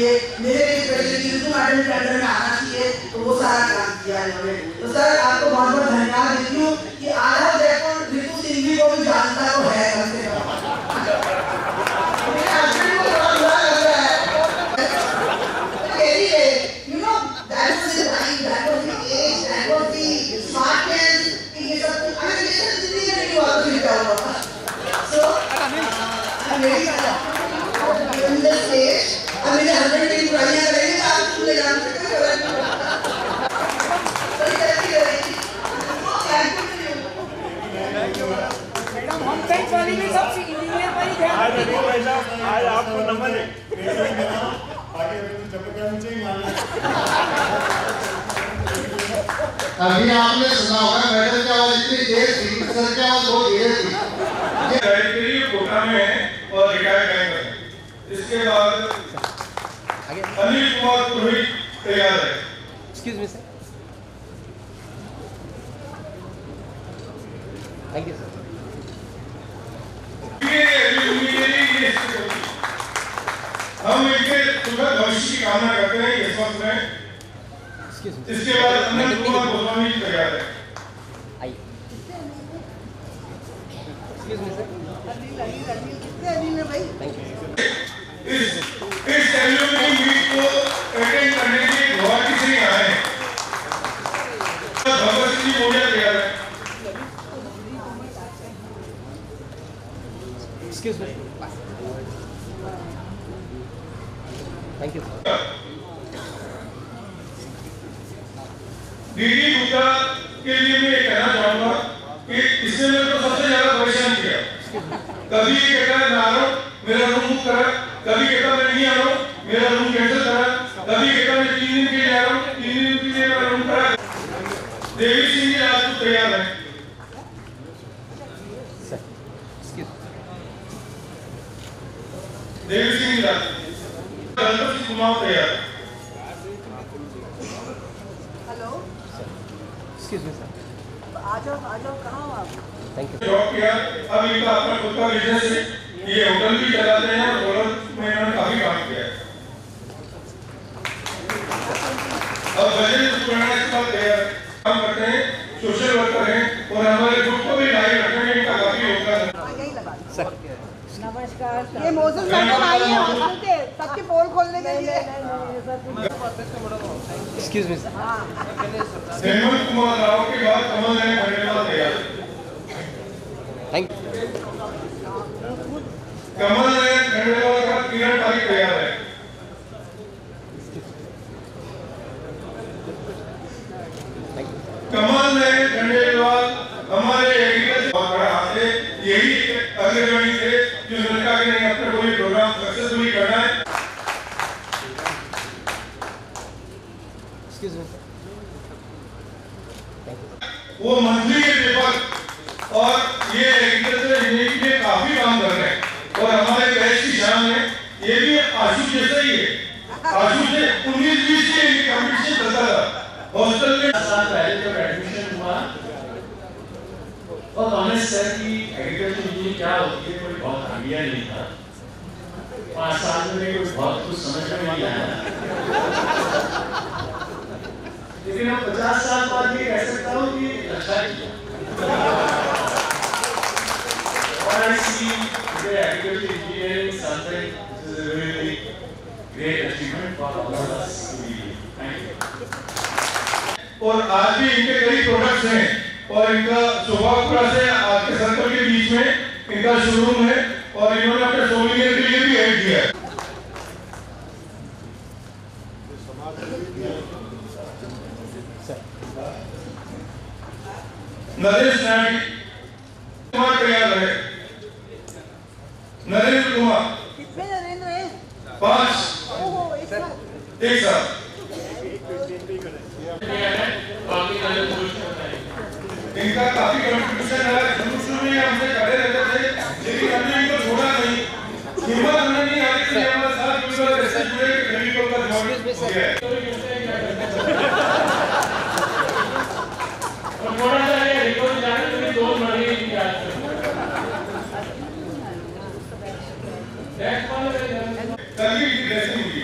चाहिए, मेरे लिए स्पेशली ऋतु मैडम के अंडर में आना चाहिए, तो वो सारा काम किया इन्होंने। तो सर आपको बहुत बहुत धन्यवाद देती हूँ कि आधा जयपुर ऋतु सिंघवी को भी जानता तो है कम से कम। आज आपको नंबर है। अभी आपने सुना होगा मैडम की आवाज इतनी तेज थी, सर की आवाज बहुत धीरे थी। ये कोटा में है और रिटायर करेंगे। इसके बाद अनिल कुमार पुरोहित तैयार है। Excuse me sir. Thank you sir. हम इनके सुखद भविष्य की कामना करते हैं इस वक्त में। इसके बाद अनिल कुमार गोस्वामी जी तैयार है। आइए। Excuse me sir. अनिल है भाई। Thank you. इस एल्यूमिनी मीट को अटेंड करने के लिए गुवाहाटी से आए हैं। भगत सिंह जी मोडिया तैयार है। Excuse me. Thank you. DD Gupta के लिए मैं ये कहना चाहूंगा कि इसने मेरे को सबसे ज्यादा परेशान किया। कभी ये कहता है मैं आ रहा हूँ, मेरा रूम बुक करा, कभी कहता मैं नहीं आ रहा हूँ, मेरा रूम कैंसिल करा, कभी कहता मैं 3 दिन के लिए आ रहा हूँ, 3 दिन के लिए मेरा रूम करा। देवी सिंह जी आज तो तैयार है। देवी सिंह जी कुमार तैयार। हेलो। Excuse me sir. आ जाओ कहाँ हो आप? Thank you. जॉब किया, अब इनका अपना खुद का बिजनेस है, ये होटल भी चलाते हैं और होटल में इन्होंने काफी काम किया है। अब बजट पुराना इस बात तैयार काम करते हैं, सोशल वर्कर हैं और हमारे ग्रुप को भी लाइव रखने में इनका काफी योगदान है। सर नमस्कार। ये मोसेस मैडम आई है हॉस्टल के सबके पोल खोलने के लिए। Excuse me sir. Hemant Kumar Rao के बाद कमल नयन खंडेलवाल तैयार। Thank you. कमल नयन खंडेलवाल का किरण पारी तैयार है। कमल नयन खंडेलवाल हमारे एग्रीकल्चर बहुत बड़ा हाथ है, यही अगले जवानी थे जो लड़का के नहीं अपने कोई प्रोग्राम सक्सेसफुली करना है। Excuse me sir. वो मंथली के पेपर और ये एग्रीकल्चर इंजीनियरिंग के काफी काम कर रहे हैं और हमारे बैच की शान है। ये भी आशु जैसा ही है। आशु से 19-20 से ये कंपटीशन चलता था हॉस्टल में। साल पहले जब एडमिशन हुआ और ऑनेस्ट सर की एग्रीकल्चर इंजीनियरिंग क्या होती है कोई बहुत आइडिया नहीं था। 5 साल में कोई बहुत कुछ समझ में नहीं आया, लेकिन अब 50 साल बाद ये कह सकता हूँ कि अच्छा किया। और I see the agriculture engineering something which is a really great achievement for all of us to be. Thank you. और आज भी इनके कई प्रोडक्ट्स हैं और इनका शोभापुरा से आज के सर्कल के बीच में इनका शोरूम है और इन्होंने अपने सोविनियर के लिए भी ऐड किया है। नरेश नायक कुमार तैयार है। नरेंद्र कुमार कितने नरेंद्र हैं? 5 एक साथ। इनका काफी कंट्रीब्यूशन है। शुरू में हमसे खड़े रहते थे लेकिन हमने इनको छोड़ा नहीं, हिम्मत हमने नहीं हारी कि हमारे साथ मिलकर ऐसे जुड़े कि खलीफा का जवाब हो गया है। और थोड़ा सा ये रिकॉर्ड जाने में 2 महीने की याद कल भी इनकी ड्रेसिंग हुई,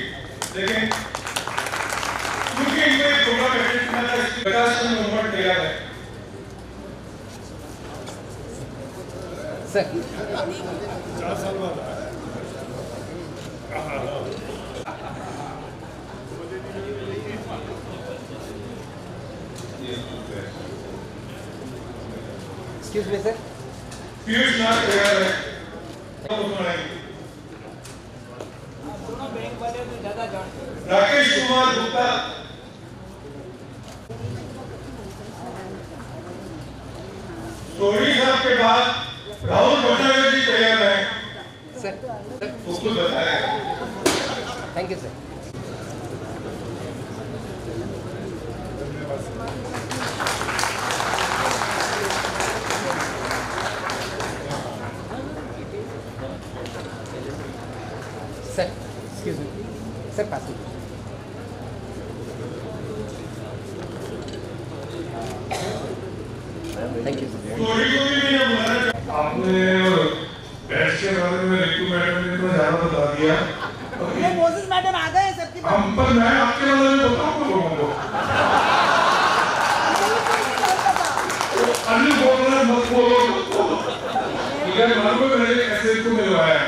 sir excuse me sir Piyush Nath तैयार है राकेश कुमार गुप्ता सोनी साहब के बाद राहुल भट्टाचार्य जी तैयार है सर वो कुछ बताया thank you sir sir excuse me sir पास थैंक यू सोनी को भी नहीं बुलाया आपने बैच के बारे में रितु मैडम ने तो ज्यादा बता दिया ये मोसेस मैडम आ गए सबकी हम पर मैं आपके बारे में बताऊं लोगों को अन्य बोल रहा मत बोलो इधर मालूम है मैंने कैसे इसको मिलवाया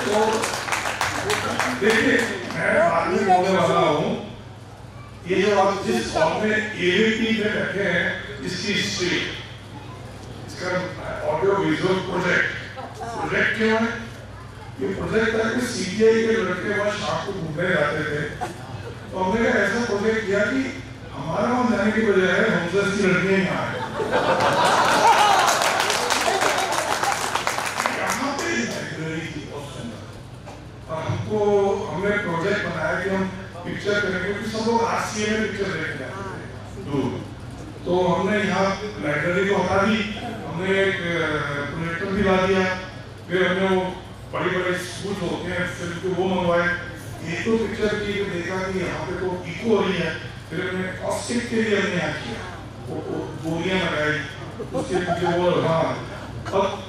तो देखिए मैं बाद में बोलने वाला हूँ ये जो आप जिस हॉल में एवीपी में रखे हैं इसकी हिस्ट्री इसका ऑडियो विजुअल प्रोजेक्ट क्यों है ये प्रोजेक्ट था कि सीबीआई के लड़के वहाँ शाम को घूमने जाते थे तो हमने ऐसा प्रोजेक्ट किया कि हमारा वहाँ जाने की बजाय हमसे की लड़कियां यहाँ आए यहाँ पे लाइब्रेरी थी बहुत सुंदर और हमको हमने प्रोजेक्ट बनाया कि हम पिक्चर करेंगे क्योंकि सब लोग आरसीए में पिक्चर देखने आते थे दूर तो हमने यहाँ लाइब्रेरी को हटा दी हमने एक प्रोजेक्टर भी ला दिया फिर हमने वो बड़ी बड़ी स्कूल होते हैं फिर वो मंगवाए ये तो पिक्चर की देखा कि यहाँ पे तो इको हो रही है फिर हमने कॉस्टिक के लिए हमने यहाँ किया वो गोलियाँ लगाई उसके पीछे वो हाँ अब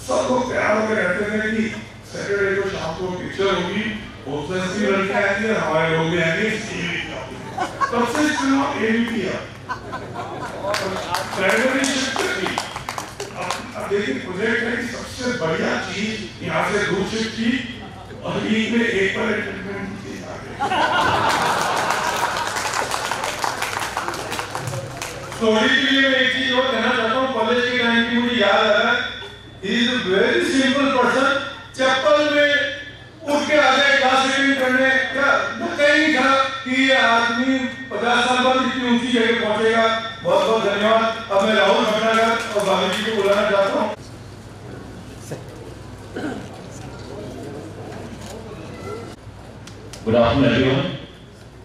सब लोग तैयार होकर रहते थे कि सैटरडे को शाम को पिक्चर होगी बहुत सी लड़कियाँ आएंगी हमारे लोग भी आएंगे तब से फिल्म एबीपी है प्राइमरी शिफ्ट थी अब देखिए प्रोजेक्ट है कि सबसे बढ़िया चीज यहाँ से दूर शिफ्ट थी और लीग में एक पर एंटरटेनमेंट की स्टोरी के लिए मैं एक चीज और कहना चाहता हूँ कॉलेज के टाइम की मुझे याद आ रहा है he is a very simple person चप्पल में उठ के आ गए क्लास रीडिंग करने क्या कहीं नहीं था कि ये आदमी 50 साल बाद इतनी ऊंची जगह पहुंचेगा बहुत बहुत धन्यवाद अब मैं राहुल भट्टाचार्य और भाभी जी को बुलाना चाहता हूँ Good afternoon, everyone.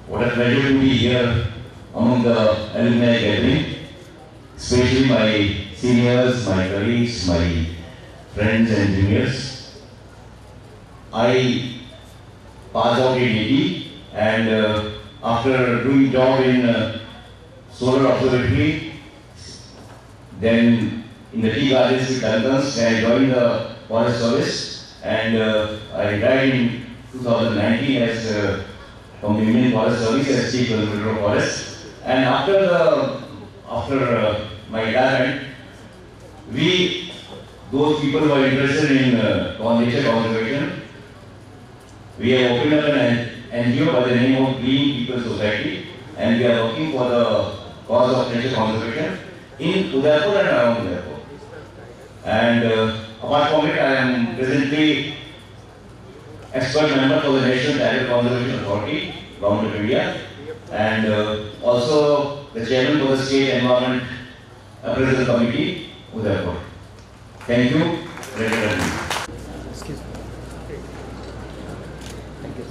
What a pleasure to be here among the alumni gathering, especially my seniors, my colleagues, my friends and juniors. I passed out in 80 and after doing job in solar observatory, then in the tea gardens with Daltons, I joined the forest service and I died in 2019 as from the Indian Forest Service as Chief Conservator of Forest. And after my retirement, those people who are interested in nature conservation, we have opened up an NGO by the name of Green People Society, and we are working for the cause of nature conservation in Udaipur and around Udaipur. And apart from it, I am presently expert member for the National Tiger Conservation Authority, Government of India, and also the chairman for the State Environment Appraisal Committee, Udaipur. Thank you. Excuse me. Thank you.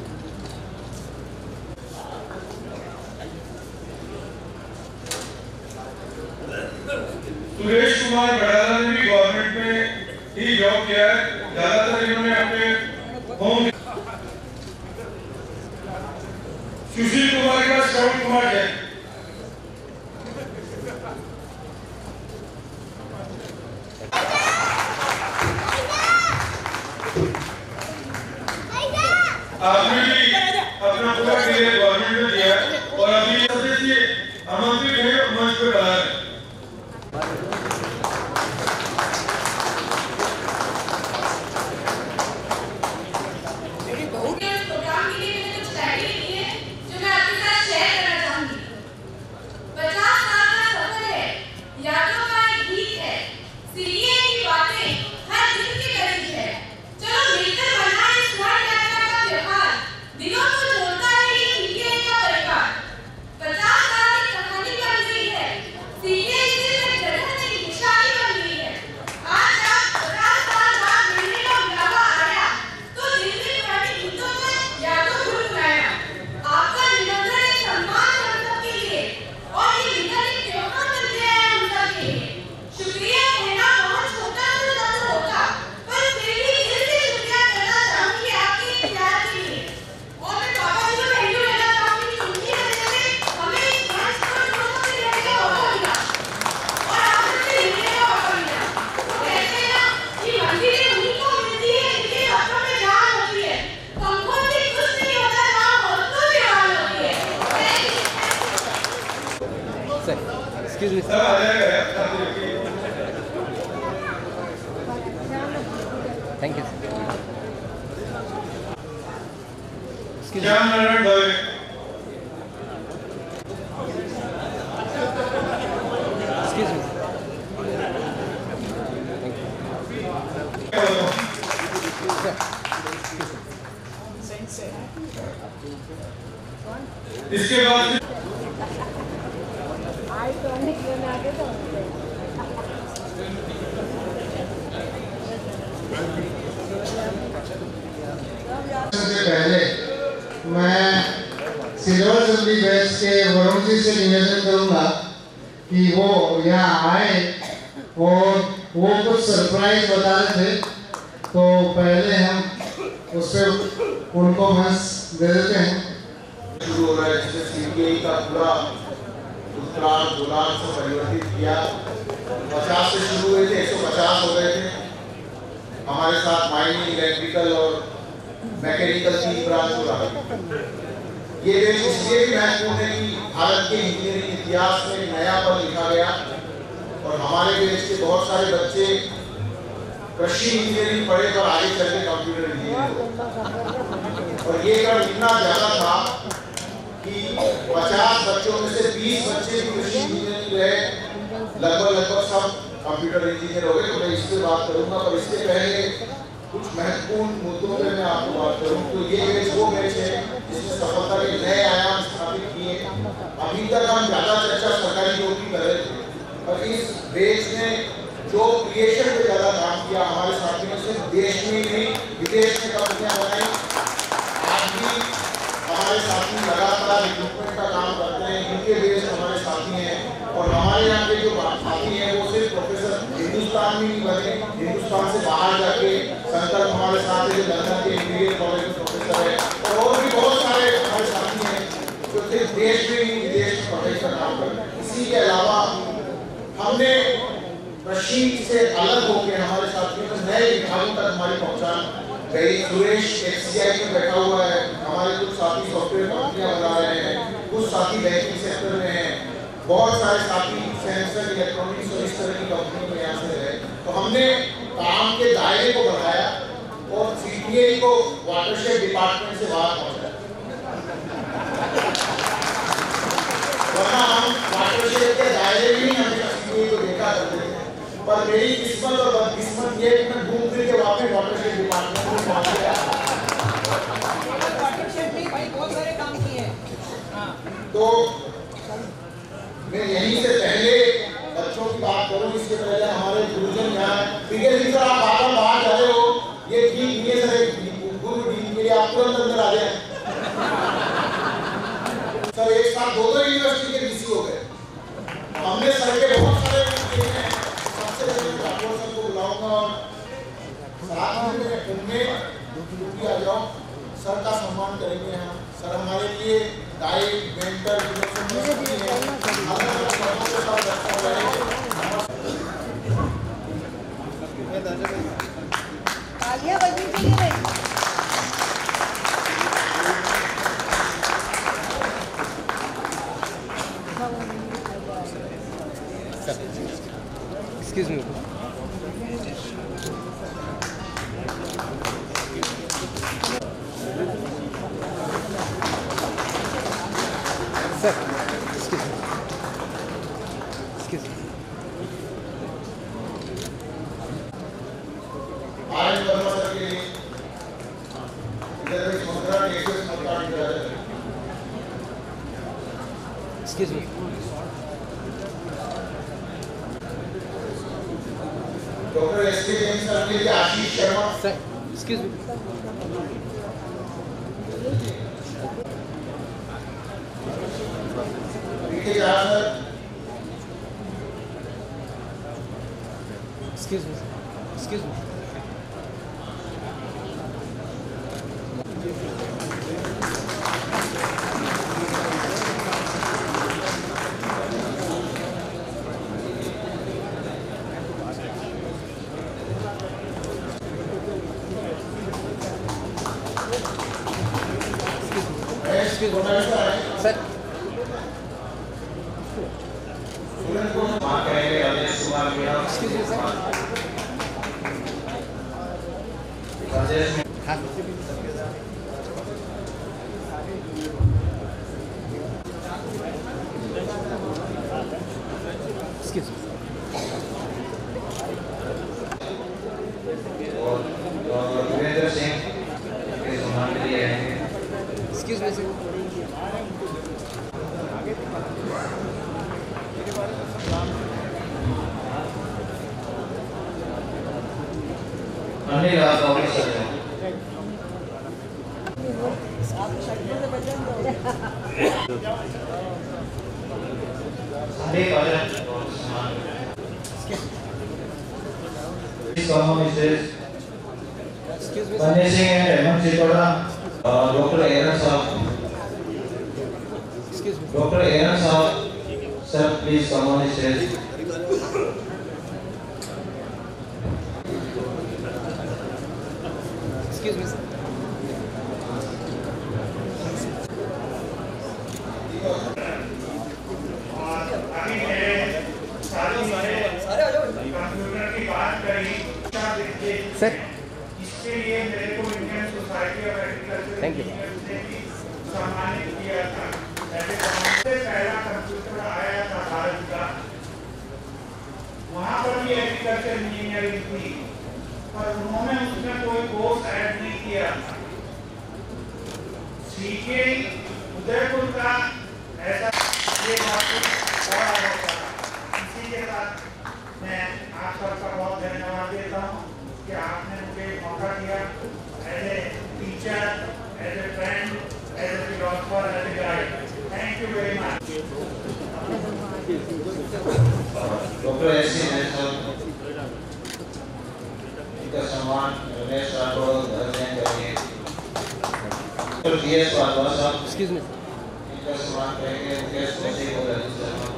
Suresh Kumar Badala ने भी government में ही job किया है ज्यादातर इन्होंने अपने home Sushil Kumar के बाद श्रवण कुमार है आपने भी अपना पूरा करियर गवर्नमेंट में दिया और अभी सदस्य आमंत्रित है मंच पे बुला रहे thank you sir. Shyam Narayan Dave, excuse me इसके बाद से पहले मैं सिल्वर जुबली बैच के वरुण जी से निवेदन करूंगा कि वो यहाँ आए और वो कुछ सरप्राइज बता रहे थे, तो पहले हम उस पर उनको मंच दे देते हैं। शुरू हो रहा है जिसने सीबीआई का पूरा उत्तरार्ध गोलार्ध से परिवर्तित किया। 50 से शुरू हुए थे, 150 हो गए थे। हमारे साथ माइनिंग, इलेक्ट्रिकल और मैकेनिकल 3 ब्रांच हो रहा है। ये देश इसलिए भी महत्वपूर्ण है कि भारत के इंजीनियरिंग इतिहास में नया पद लिखा गया और हमारे देश के बहुत सारे बच्चे कृषि इंजीनियरिंग पढ़े पर आगे चल के कंप्यूटर इंजीनियर। और ये क्रम इतना ज्यादा था कि 50 बच्चों में से 20 बच्चे भी कृषि इंजीनियरिंग रहे, लगभग सब कंप्यूटर इंजीनियर हो गए। तो मैं इस पर बात करूंगा, पर इससे पहले कुछ महत्वपूर्ण मुद्दों पे मैं आपको बात करूं तो ये बैच वो बैच है जिसने सफलता के नए आयाम स्थापित किए। अभी तक हम ज्यादा चर्चा सरकारी जॉब की कर रहे थे, और इस बैच ने जो क्रिएशन पे ज्यादा काम किया। हमारे साथियों से देश में ही विदेश में कंपनियां बनाई। आज भी हमारे साथी लगातार रिक्रूटमेंट का काम करते हैं। इनके बेस्ड हमारे साथी हैं, और हमारे यहाँ के जो साथी हैं वो सिर्फ प्रोफेसर हिंदुस्तान में नहीं बने, हिंदुस्तान से बाहर जाके संकल्प हमारे साथ है जो लंदन के इंजीनियरिंग कॉलेज में प्रोफेसर है, और भी बहुत सारे हमारे साथी हैं जो सिर्फ देश में ही विदेश में प्रोफेसर काम करते हैं। इसी के अलावा हमने कृषि से अलग होकर हमारे साथियों को नए विभागों तक हमारी पहुंचान गई। सुरेश एचसीआई में बैठा हुआ है, हमारे कुछ साथी सॉफ्टवेयर कंपनियां बना रहे हैं, कुछ साथी बैंकिंग सेक्टर में हैं, बहुत सारे साथी सैमसंग इलेक्ट्रॉनिक्स और इस तरह की कंपनियों में यहाँ से रहे। तो हमने काम के दायरे को बढ़ाया और सीटीआई को वाटरशेड डिपार्टमेंट से बाहर पहुंचाया। वरना हम वाटरशेड के दायरे में ही हमेशा सीटीआई को देखा करते थे, पर मेरी किस्मत और बदकिस्मत ये कि मैं घूम फिर के वापस वाटरशेड डिपार्टमेंट में पहुंच गया। वाटरशेड में भाई बहुत सारे काम किए। तो मैं यहीं से पहले बच्चों की बात करूं, इसके पहले हमारे गुरुजन यहाँ सर आप बाहर जा रहे हो, ये ठीक नहीं है सर, गुरु डीन के लिए आप तुरंत अंदर आ जाए। सर एक साथ 2 यूनिवर्सिटी के डीसी हो गए। हमने सर के बहुत सारे हैं, सबसे पहले राठौर सर को बुलाऊंगा और साथ में उनमें आ जाओ, सर का सम्मान करेंगे हम। सर हमारे लिए गाइड, मेंटर, तालियां बजनी चाहिए। एक्सक्यूज मी सर, एक्सक्यूज मी आज सर के लिए इधर एक मुद्रा नेक्सस मुद्रा दिया है। Excuse me doctor S K Jain sir के लिए Ashish Sharma. Sir, excuse me excuse me excuse me sir Rajesh Excuse me. और वीरेंद्र सिंह के सम्मान के लिए आएंगे। Excuse me, sir. अनिल आप ऑफिसर हैं। संदीप आजाद और सम्मान। Please come on stage. Excuse me, sir. Sanjay Singh and Hemant Sitoda, Dr. Aaron Saab. Excuse me. Dr. Aaron Saab, sir, please come on stage. Excuse me, sir. अभी मेरे साथी ने computer की बात करी Sir. इसके लिए मेरे को Indian society of agriculture Thank you. ने भी सम्मानित किया था। ऐसे सबसे पहला कंप्यूटर आया था भारत का, वहाँ पर भी एग्रीकल्चर इंजीनियरिंग थी, पर उन्होंने उसमें कोई कोर्स ऐड नहीं किया। सीके उदयपुर का ऐसा ये बात बड़ा होता है। इसी के साथ मैं आप सबका बहुत धन्यवाद देता हूँ कि आपने मुझे मौका दिया as a teacher, as a friend, as a philosopher, as a guide. Thank you very much. Doctor SC. National का सम्मान रमेश राठौड़ दर्जन करेंगे। Doctor DS. Wadhwa Excuse me. इनका सम्मान करेंगे। मुकेश कौशिक और Ajit Sharma.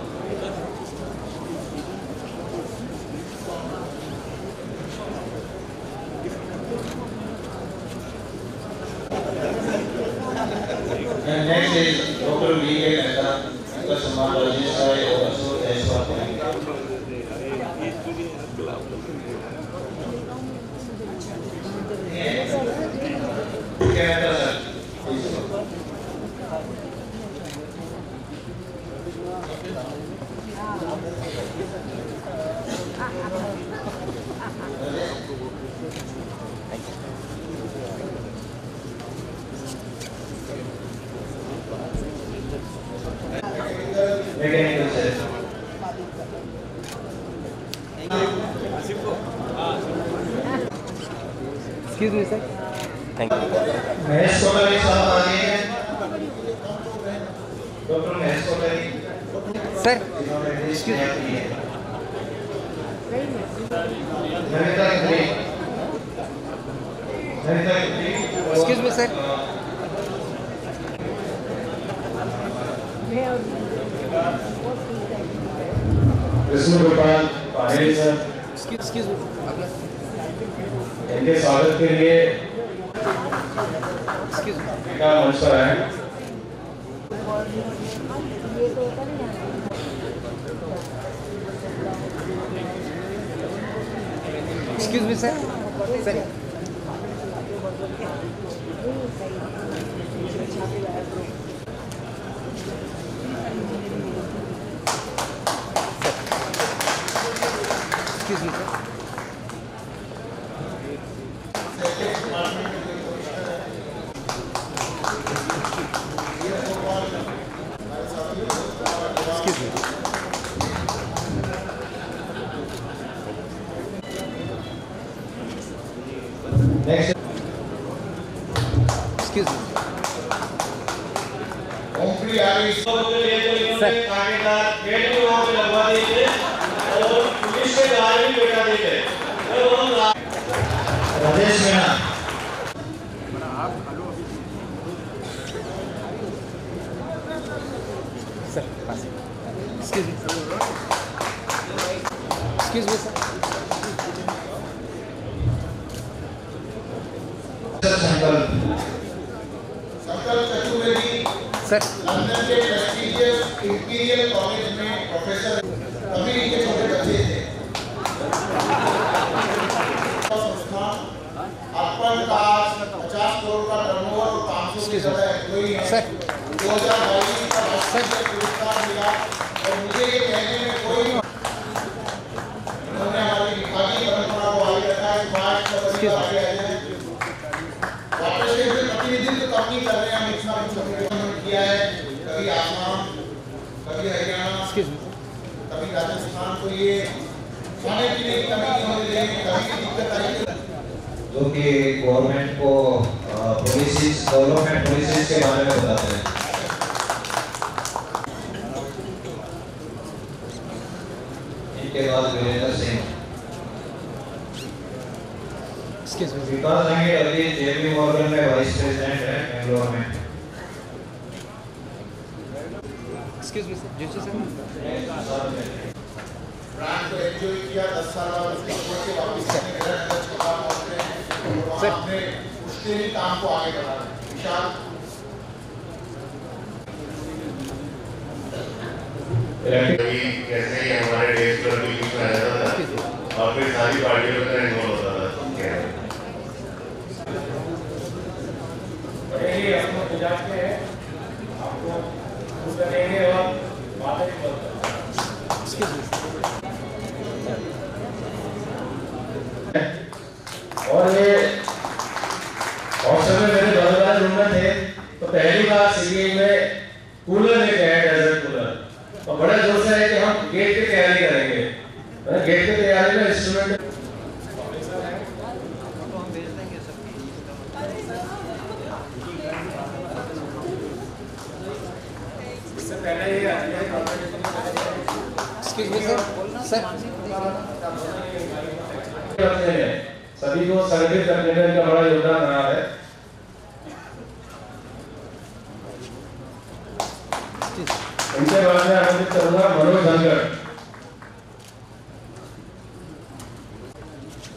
And next is Dr. V.K. Mehta, इनका सम्मान राजेश राय और अशोक जायसवाल करेंगे। Mehta sir, please. Mechanical sir. Excuse me, sir. Thank you. Mahesh कोटरी साहब आ गए हैं। डॉक्टर महेश कोटरी Sir. जिन्होंने रजिस्ट्री की है। Namita Khatri. Excuse me, sir. Krishna Gopal Patil sir, Excuse me. इनके स्वागत के लिए Excuse me. इनका मंच पर आए। Excuse me, sir. Sir. Excuse me, sir. Excuse me. Next Excuse me. ओमप्री आरी Sir. Rajesh Meena Sir. Pass. Excuse me. Excuse me, sir. संकल्प चतुर्वेदी Sir. लंदन के प्रेस्टीजियस इंपीरियल कॉलेज में प्रोफेसर, अभी इनके छोटे बच्चे थे। संस्थान अपन का एम्प्लॉई है। सर 2022 का राष्ट्रीय पुरस्कार मिला और मुझे ये कहने में कोई उन्होंने हमारी विभागीय परंपरा को आगे रखा है। मार्च का आगे आ जाए वापस से प्रतिनिधित्व कम नहीं कर रहे हैं। हम इतना कुछ किया है, कभी आसाम, कभी हरियाणा, कभी राजस्थान, तो ये खाने पीने की कमी नहीं होने देंगे, कभी भी दिक्कत आएगी। जो कि गवर्नमेंट को पॉलिसीज, डेवलपमेंट पॉलिसीज के बारे में बताते हैं। इनके बाद वीरेंद्र सिंह, विकास आएंगे अभी JP मॉर्गन में वाइस प्रेसिडेंट है बेंगलोर में। Excuse me sir, Joshi sir brand को एंजॉय किया 10 साल बाद उसके छोड़ के वापस अपने घर अंदर छुपा पहुंचते हैं और हमने उसके ही काम को आगे बढ़ाया। विशाल कैसे ही हमारे देश पर भी कुछ रहता था और फिर सारी पार्टियों का इन्वॉल्व होता था। ये आपको बुझाते हैं, आपको करेंगे और बातें और ये हॉस्टल में मेरे बड़े रूम में थे तो पहली बार सीबीआई में कूलर लेके आए, डेजर्ट कूलर, और बड़े जोर से है कि हम गेट की तैयारी करेंगे। गेट की तैयारी में इंस्ट्रूमेंट सभी को संगठित करने में इनका बड़ा योगदान रहा है। इनके बाद में आमंत्रित करूंगा मनोज धनखड़,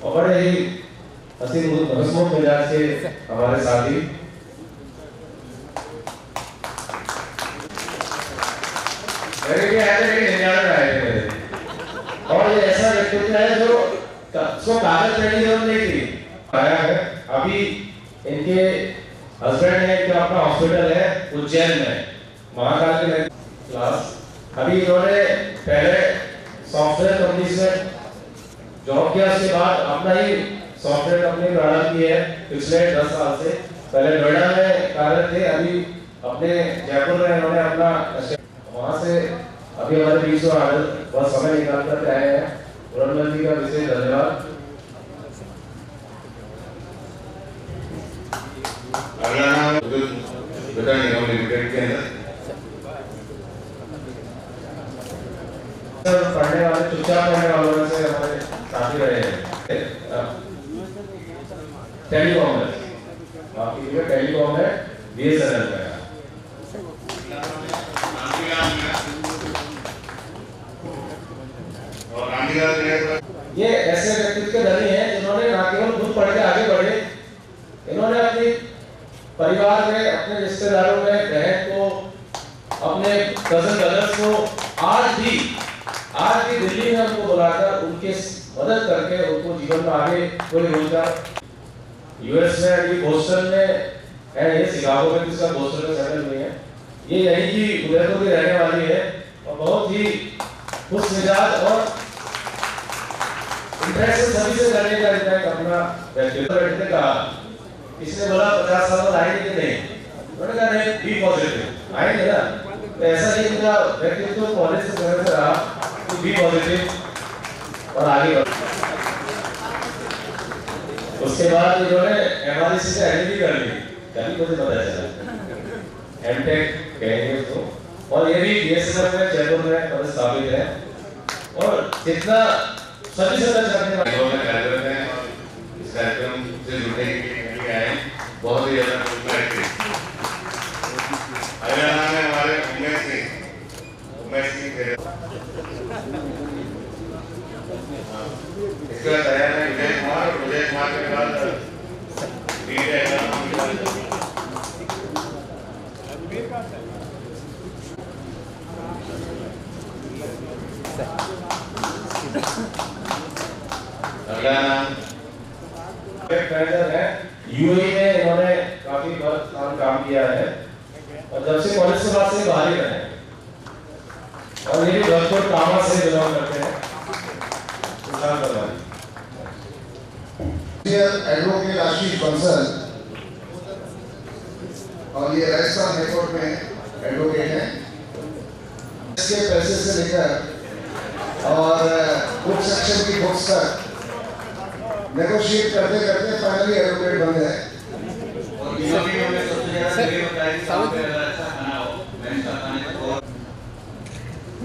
और बड़े ही हंसी हंसमुख मिजाज के हमारे साथी मेरे लिए आए थे, निन्यानवे आए थे मेरे, और ये ऐसा व्यक्तित्व है जो उसको कागज देने की जरूरत नहीं थी, आया है। अभी इनके हस्बैंड है, इनका अपना हॉस्पिटल है उज्जैन में, महाकाल के क्लास। अभी इन्होंने पहले सॉफ्टवेयर कंपनी में जॉब किया, उसके बाद अपना ही सॉफ्टवेयर कंपनी प्रारंभ की है पिछले 10 साल से। पहले नोएडा में कार्यरत थे, अभी अपने जयपुर में इन्होंने अपना वहाँ से अभी हमारे बीच में बहुत समय निकाल कर आए हैं। रमन जी का विशेष धन्यवाद। अगला नाम वितरण निगम लिमिटेड के अंदर पढ़ने वाले, चुपचाप पढ़ने वालों में से हमारे साथी रहे हैं। टेलीकॉम है, बाकी जो टेलीकॉम है BSNL का है। ये ऐसे व्यक्तित्व के धनी हैं जिन्होंने ना केवल खुद पढ़ के आगे बढ़े, इन्होंने अपने परिवार में, अपने रिश्तेदारों में, बहन को, अपने कजन ब्रदर्स को आज भी दिल्ली में उनको बुलाकर उनके मदद करके उनको जीवन में आगे कोई रोजगार। यूएस में अभी बोस्टन में है, ये शिकागो में किसका बोस्टन में सेटल हुई है, ये यहीं की उदयपुर की रहने वाली है और बहुत ही खुश मिजाज और इंटरेक्शन सभी से करने का इतना एक अपना व्यक्तित्व। बैठने का इसने बोला 50 साल बाद आएंगे कि नहीं, उन्होंने कहा नहीं, बी पॉजिटिव, आएंगे ना। तो ऐसा नहीं, मेरा व्यक्तित्व कॉलेज से समय से रहा कि बी पॉजिटिव और आगे बढ़। उसके बाद इन्होंने MRC से एडमिट कर ली, कभी मुझे पता चला एमटेक कहेंगे उसको, और ये भी BSNL में जयपुर में पदस्थापित है और जितना सभी से करने वाले कार्यक्रम है। इस कार्यक्रम से जुड़ने के लिए आए बहुत ही ज्यादा एक्टिव। अगला नाम है हमारे उमेश सिंह इसके बाद तैयार है विजय कुमार, और विजय कुमार के बाद अगला नाम है। UAE में इन्होंने काफी बहुत काम किया है और जब से कॉलेज के बाद से बाहर ही रहे और ये भी जोधपुर कामा से बिलोंग करते हैं। एडवोकेट आशीष बंसल और ये राजस्थान हाईकोर्ट में एडवोकेट हैं। इसके पैसे से लेकर और बुक सेक्शन की बुक्स तक नेगोशिएट करते करते फाइनली एडवोकेट बन गए।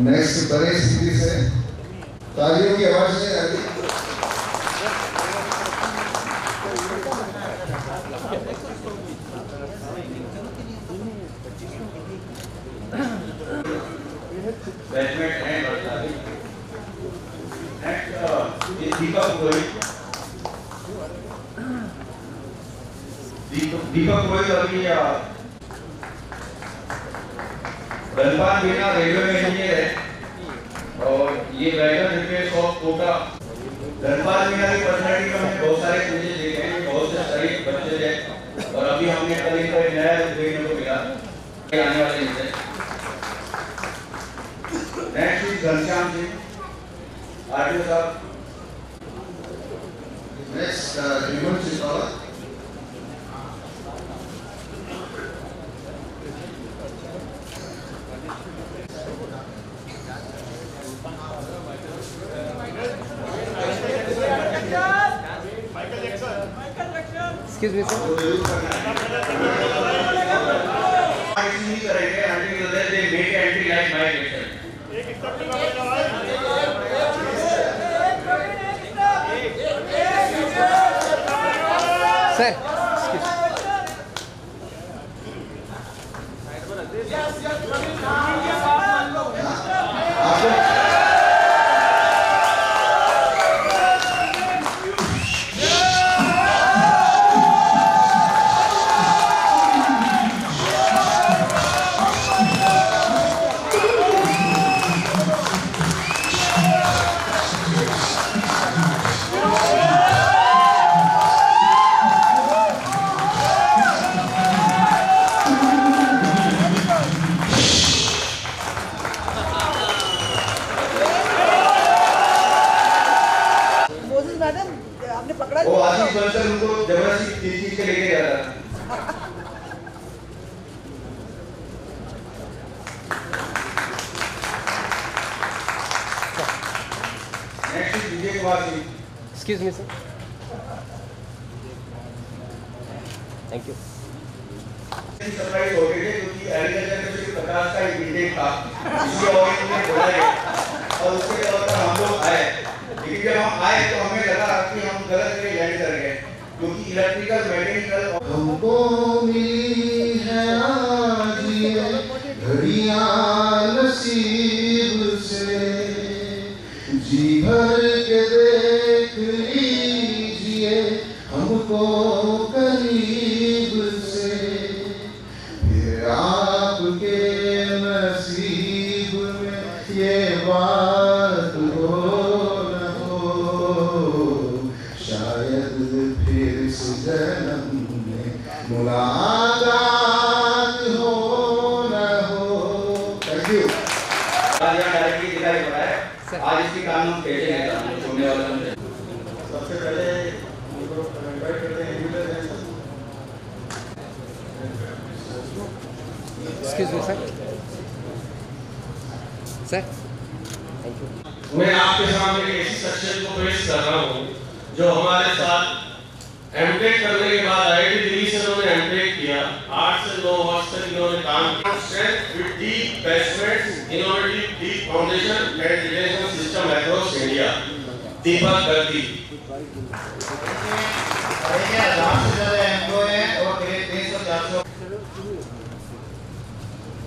नेक्स्ट बड़े स्थिति से तालियों की आवाज नहीं आ रही। बैचमेट हैं बरसाती ये दीपक गोयल अभी धनबाद मीना रेलवे में इंजीनियर है और ये wagon repair shop Kota. Dhanbad मीना की पर्सनालिटी में हमने बहुत सारे चेंजेस देखे हैं, बहुत से शरीफ बच्चे हैं और अभी हमने कल इनका एक नया रूप देखने को मिला आने वाले इनसे। Next is Ghanshyam Singh RTO साहब। नेक्स्ट विमल Singh Excuse me, sir. Sir, excuse me. वो आशीष बंसल उनको जबरदस्ती खींच के लेके जा रहा था। Next is Vijay Kumar Singh. Excuse me, sir. Thank you. Surprise हो गए क्योंकि एग्रीकल्चर में सिर्फ 50 का इंटेक था, इसलिए ऑडिट में बोला गया और उसके तौर पर हम लोग आए। लेकिन जब हम आए तो हमें लगा कि हम गलत जगह लैंड कर गए क्योंकि इलेक्ट्रिकल मैकेनिकल हमको मिली है आज ये घड़ियां नसीब से, जी भर के देख लीजिए हमको करीब से, फिर आपके नसीब में ये बात हो न हो, शायद फिर इस जन्म में मुलाकात हो न हो। Thank you. आज यहाँ डायरेक्टली दिखाई पड़ा है, आज इसकी काम हम कैसे लेकर छोड़ने वाले हैं। सबसे पहले उनको इनवाइट करते हैं Excuse me, sir. Sir. Thank you. मैं आपके सामने एक ऐसी शख्सियत को पेश कर रहा हूँ जो हमारे साथ एमटेक करने के बाद आईआईटी दिल्ली से उन्होंने एमटेक किया। 8 से 9 वर्ष तक इन्होंने काम किया। Strength with deep basement, innovative deep foundation and relation system across India. Deepak Gardi.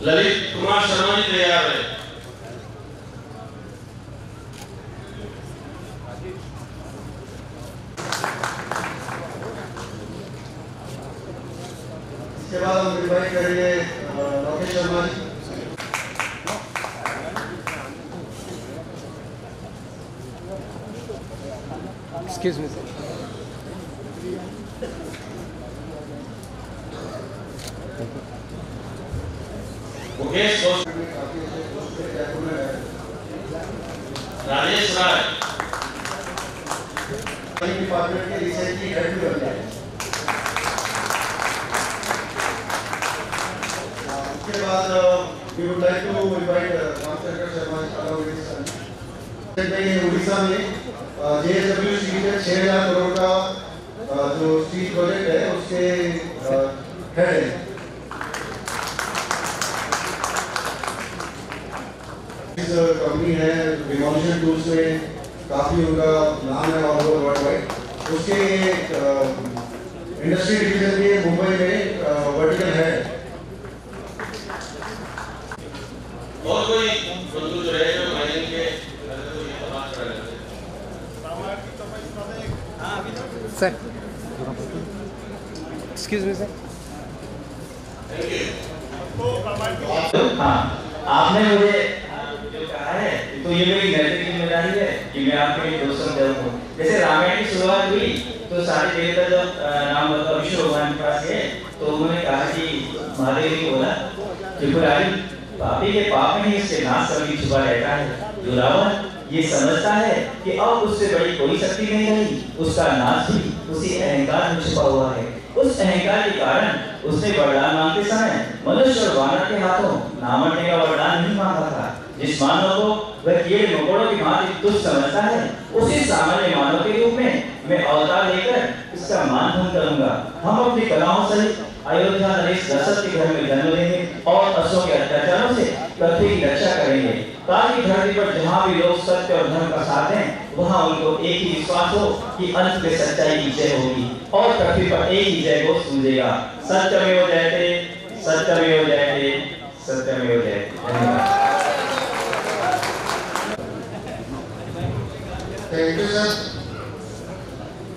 Lalit Kumar Sharma ji तैयार है। इसके बाद हम इनवाइट करेंगे Rakesh Sharma ji. Excuse me, sir. Mukesh Rajesh Rai department के रिसर्च की हेड भी बन गए। उसके बाद we would like to invite Ramchandra Sharma Orissa में JSWC के 6,000 करोड़ का जो स्ट्रीट प्रोजेक्ट है उसके हेड है। इस कंपनी है डिमोलिशन टूल्स में काफी उनका नाम है ऑल ओवर वर्ल्ड वाइड। उसके इंडस्ट्री डिवीजन के मुंबई में वर्टिकल है। और कोई बंधु जो है जो माइनिंग के बात कर रहे थे सर, एक्सक्यूज मी सर। हाँ, आपने मुझे जो कहा है तो ये मेरी नैतिक जिम्मेदारी है कि मैं आपके लिए दोस्तों करूँ। जैसे रामायण की शुरुआत हुई तो सारे देवता जब नाम बताओ विष्णु भगवान के पास गए तो उन्होंने कहा कि महादेव जी बोला त्रिपुरारी पापी के पाप में ही इसके नाश कभी छुपा रहता है। जो रावण ये समझता है कि अब उससे बड़ी कोई शक्ति नहीं रही, उसका नाश भी उसी अहंकार में छुपा हुआ है। उस अहंकार के कारण उसने वरदान मांगते समय मनुष्य और वानर के हाथों नामरने का वरदान नहीं मांगा था। जिस मानव को वह कीड़े मकोड़ों की भांति तुच्छ समझता है, उसी सामान्य मानव के रूप में मैं अवतार लेकर इसका मान भंग करूंगा। हम अपनी कलाओं सहित अयोध्या नरेश दशरथ के घर में जन्म लेंगे और असुरों के अत्याचारों से पृथ्वी की रक्षा करेंगे, ताकि धरती पर जहाँ भी लोग सत्य और धर्म का साथ दें वहाँ उनको एक ही विश्वास हो कि अंत में सच्चाई की जय होगी और पृथ्वी पर एक ही जय घोष गूंजेगा। सत्यमेव जयते, सत्यमेव जयते, सत्यमेव जयते। धन्यवाद। Thank you sir.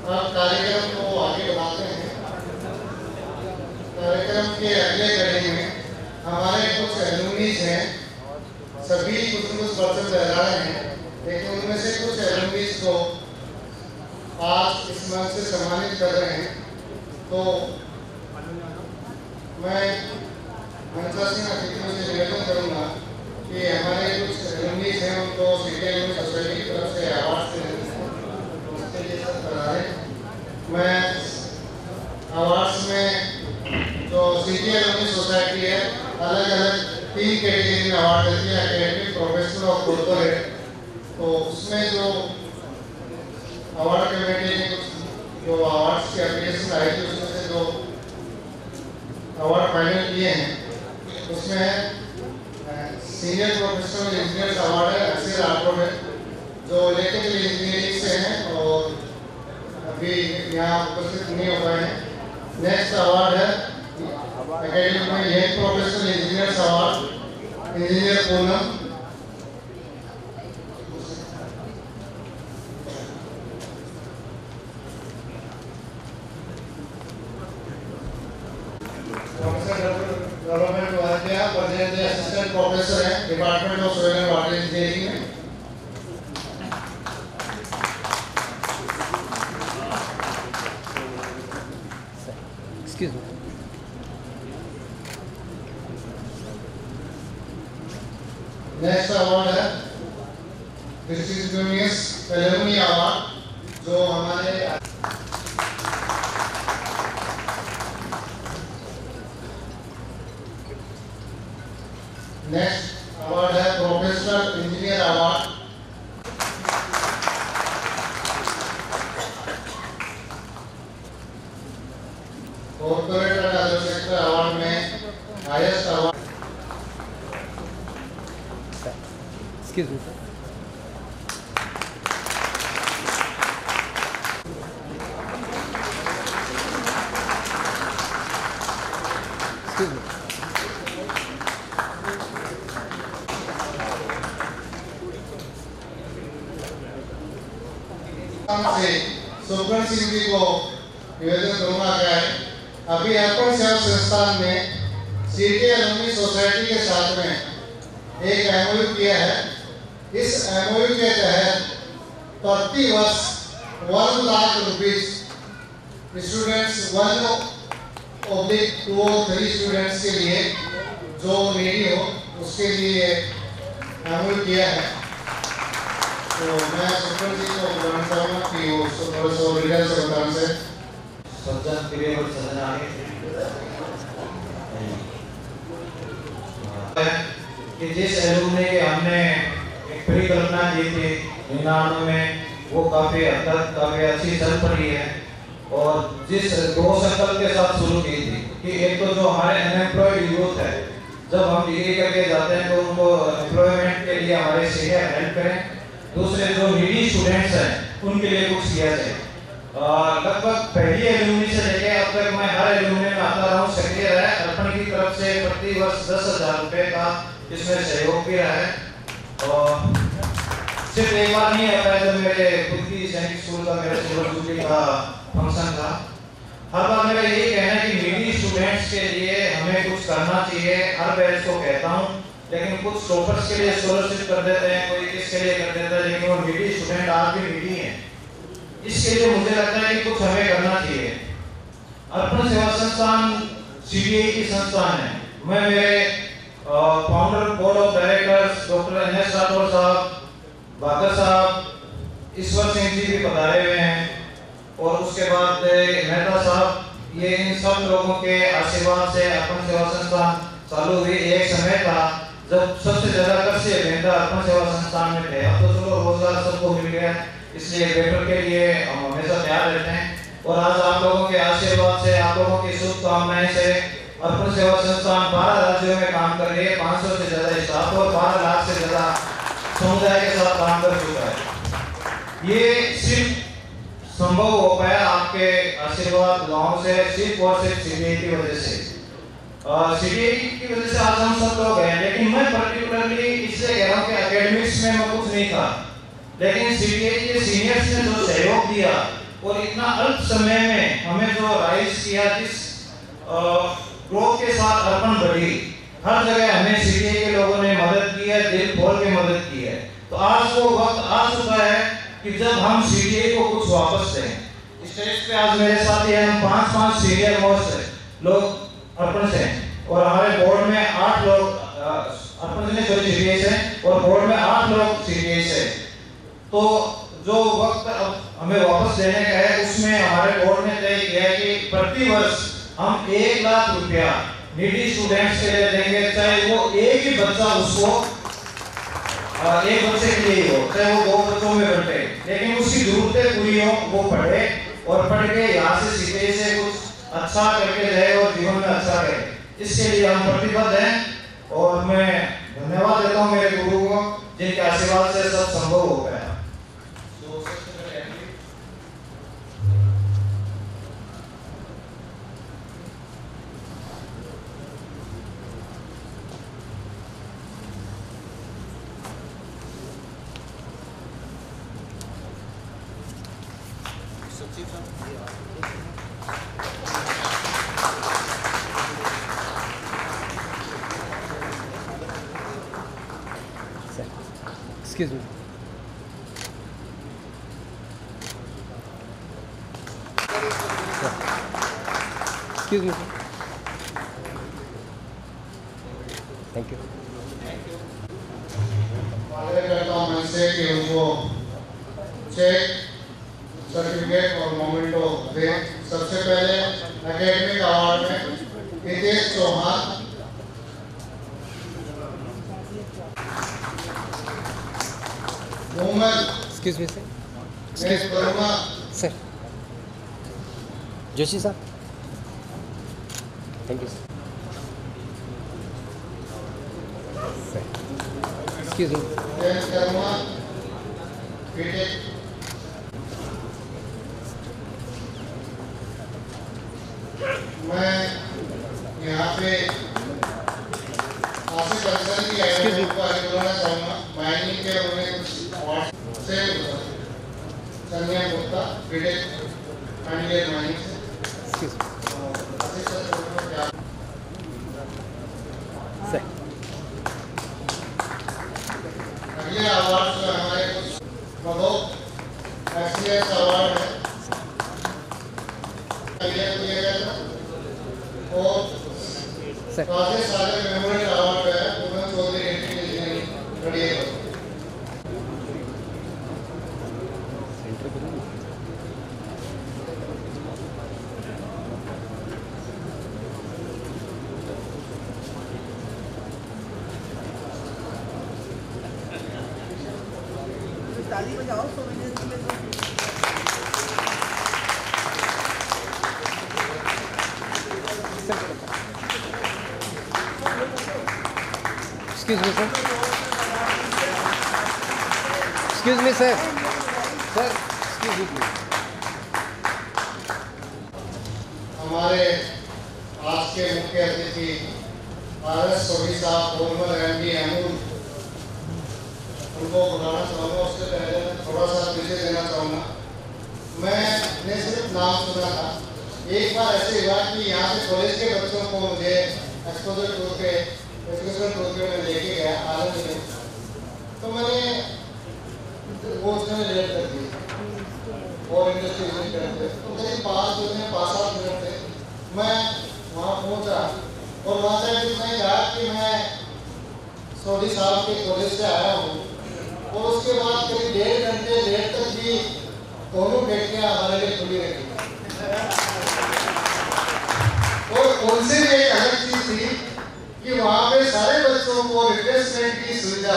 अब कार्यक्रम को आगे बढ़ाते हैं। कार्यक्रम के अगले कड़ी में हमारे कुछ एलुमनीज हैं, सभी कुछ वर्षों से रह रहे हैं, लेकिन उनमें से कुछ एलुमनीज को आज इस मंच से सम्मानित कर रहे हैं। तो मैं मनसा सिंह अतिथियों से निवेदन करूंगा कि हमारे कुछ एलुमनीज हैं उनको सीनियर एलुमनी सोसाइटी की तरफ से अवार्ड से उसके लिए सब करा रहे। मैं अवार्ड्स में जो सीनियर एलुमनी सोसाइटी है अलग अलग 3 कैटेगरी में अवार्ड देती है, एकेडमिक, प्रोफेशनल और कॉर्पोरेट। तो उसमें जो अवार्ड कमेटी ने कुछ जो अवार्ड्स की एप्लीकेशन आई थी उसमें से जो अवार्ड फाइनल किए हैं उसमें सीनियर प्रोफेशनल इंजीनियर्स अवार्ड है अक्षय राठौड़ है जो इलेक्ट्रिकल इंजीनियरिंग से हैं और अभी यहाँ उपस्थित नहीं हो पाए हैं। नेक्स्ट अवार्ड है एकेडमी में young professional engineers award, engineer Poonam. Government Wadia present assistant professor है department of soil and water engineering में। Excuse me. नेक्स्ट अवार्ड है प्रेस्टिजियस एलुमनी अवार्ड जो हमारे नेक्स्ट अवार्ड है professional engineer award. Corporate and other sector award में highest award. Excuse me sir. Excuse me. से सुब्रन सिंह जी को निवेदन करूंगा क्या है, अभी अर्पण सेवा संस्थान में सीटी एलुमनी सोसाइटी के साथ में एक एमओयू किया है। इस एमओयू के तहत प्रति वर्ष 1 लाख रुपीस स्टूडेंट्स 1 ऑब्लिक 2 और 3 स्टूडेंट्स के लिए जो नीडी हो उसके लिए अमूल किया है। तो मैं सुपर जी को बुलाना चाहूँगा कि वो थोड़ा सा डिटेल से बताने से सज्जन प्रिय और सज्जन आगे कि जिस एलुमनी के हमने एक परिकल्पना की थी 99 में वो काफ़ी हद तक काफ़ी अच्छी चल पड़ी है। और जिस 2 संकल्प के साथ शुरू की थी कि एक तो जो हमारे अनएम्प्लॉयड यूथ है, जब हम डिग्री करके जाते हैं तो उनको एम्प्लॉयमेंट के लिए हमारे सीनियर हेल्प करें। दूसरे जो नीडी स्टूडेंट्स हैं उनके लिए कुछ किया जाए। लगभग पहली एलुमनी से लेके अब तक मैं हर एलुमनी में आता रहा हूँ, सक्रिय रहा है। अर्पण की तरफ से प्रति वर्ष 10,000 रुपये का इसमें सहयोग भी रहा है। और सिर्फ एक बार नहीं आता है, जब मेरे खुद की सैनिक स्कूल का मेरे सिल्वर जुबली का फंक्शन था, हर बार मेरा यही कहना है कि नीडी स्टूडेंट्स के लिए हमें कुछ करना चाहिए। हर बैच को कहता हूँ, लेकिन कुछ टॉपर्स के लिए स्कॉलरशिप कर देते हैं, कोई किसके लिए कर देता है, लेकिन वो नीडी स्टूडेंट आज भी नीडी हैं। इसके लिए मुझे लगता है कि कुछ हमें करना चाहिए। अर्पण सेवा संस्थान सीबीआई की संस्थान है। मैं मेरे founder board of directors doctor NS Rathore साहब, बाकर साहब, ईश्वर सिंह जी भी पधारे हुए हैं, और उसके बाद मेहता साहब, ये इन सब लोगों के आशीर्वाद से अर्पण सेवा संस्थान चालू हुई। एक समय था जब सबसे ज्यादा कष्ट अभियंता अर्पण सेवा संस्थान में थे। अब तो चलो रोजगार सबको मिल गया, इसलिए बेटर के लिए हम हमेशा तैयार रहते हैं। और आज आप लोगों के आशीर्वाद से, आप लोगों की शुभकामनाएं से अर्पण सेवा संस्थान 12 राज्यों में काम कर रही है। 500 से ज्यादा स्टाफ और 12 लाख से ज्यादा समुदाय के साथ काम कर चुका है। ये सिर्फ संभव हो पाया आपके आशीर्वाद गाँव से, सिर्फ और सिर्फ सीबीआई की वजह से। सीबीआई की वजह से आज हम सब लोग हैं। लेकिन मैं पर्टिकुलरली इसलिए कह रहा हूँ कि एकेडमिक्स में मैं कुछ नहीं था, लेकिन सीबीआई के सीनियर्स ने जो सहयोग दिया और इतना अल्प समय में हमें जो राइज किया, जिस ग्रोथ के साथ अर्पण बढ़ी, हर जगह हमें सीबीआई के लोगों ने मदद की है, दिल खोल के मदद की है। तो आज वो वक्त आ चुका है कि जब हम सीबीआई को कुछ वापस दें। स्टेज पे आज मेरे साथ ही हम 5 सीनियर मोस्ट लोग अर्पण से, और हमारे बोर्ड में 8 लोग अर्पण से सीबीआई से, और बोर्ड में 8 लोग सीबीआई से। तो जो वक्त अब हमें वापस देने का है, उसमें हमारे बोर्ड ने तय किया है कि प्रति वर्ष हम 1 लाख रुपया नीडी स्टूडेंट्स के लिए देंगे, चाहे वो एक ही बच्चा उसको एक बच्चे के लिए हो, चाहे वो 2 बच्चों में बंटे, लेकिन उसकी जरूरतें पूरी हो, वो पढ़े और पढ़ के यहाँ से सीधे से कुछ अच्छा करके जाए और जीवन में अच्छा करे। इसके लिए हम प्रतिबद्ध हैं और मैं धन्यवाद देता हूँ मेरे गुरु को, जिनके आशीर्वाद से सब संभव हो गया। Excuse me. Excuse me. Thank you. आग्रह करता हूँ मैं से कि उनको चेक, सर्टिफिकेट और मोमेंटो दें। सबसे पहले एकेडमिक अवार्ड में Hitesh Chauhan, Excuse me, sir. Excuse me, sir. Joshi sir. Thank you, sir. Sir. Excuse me. मैं यहाँ पे आपसे कंसर्न की आइटम को आगे बुलाना चाहूँगा। माइनिंग के उन्होंने कुछ अवार्ड से Sangya Gupta BTech final year mining से। अगले अवार्ड जो हमारे कुछ बहुत एक्सीलेंस अवार्ड है, राजेश सागर मेमोरियल अवार्ड है पूनम चौधरी इंजीनियरिंग रेडी है। ताली बजाओ तो Excuse me, sir. Excuse me, sir. Sir, excuse me, please. हमारे आज के मुख्य अतिथि आरएस सोनी साहब फॉर्मर एमडी अमूल उनको बुलाना चाहूँगा। उससे पहले मैं थोड़ा सा परिचय देना चाहूँगा। मैंने सिर्फ नाम सुना था। एक बार ऐसे हुआ कि यहाँ से कॉलेज के बच्चों को मुझे एक्सपोजर टूर पे एजुकेशन टूर पे मैं लेके गया आनंद में, तो मैंने वो उसने लेट कर दी और इंडस्ट्री विजिट करते तो करीब 5-7 मिनट थे। मैं वहाँ पहुँचा और वहाँ से मैंने कहा कि मैं सोनी साहब के कॉलेज से आया हूँ और उसके बाद करीब 1.5 घंटे लेट तक भी दोनों खिड़कियाँ हमारे लिए खुली रही और उनसे भी एक अलग चीज थी कि वहाँ पे सारे बच्चों को रिप्लेसमेंट की सुविधा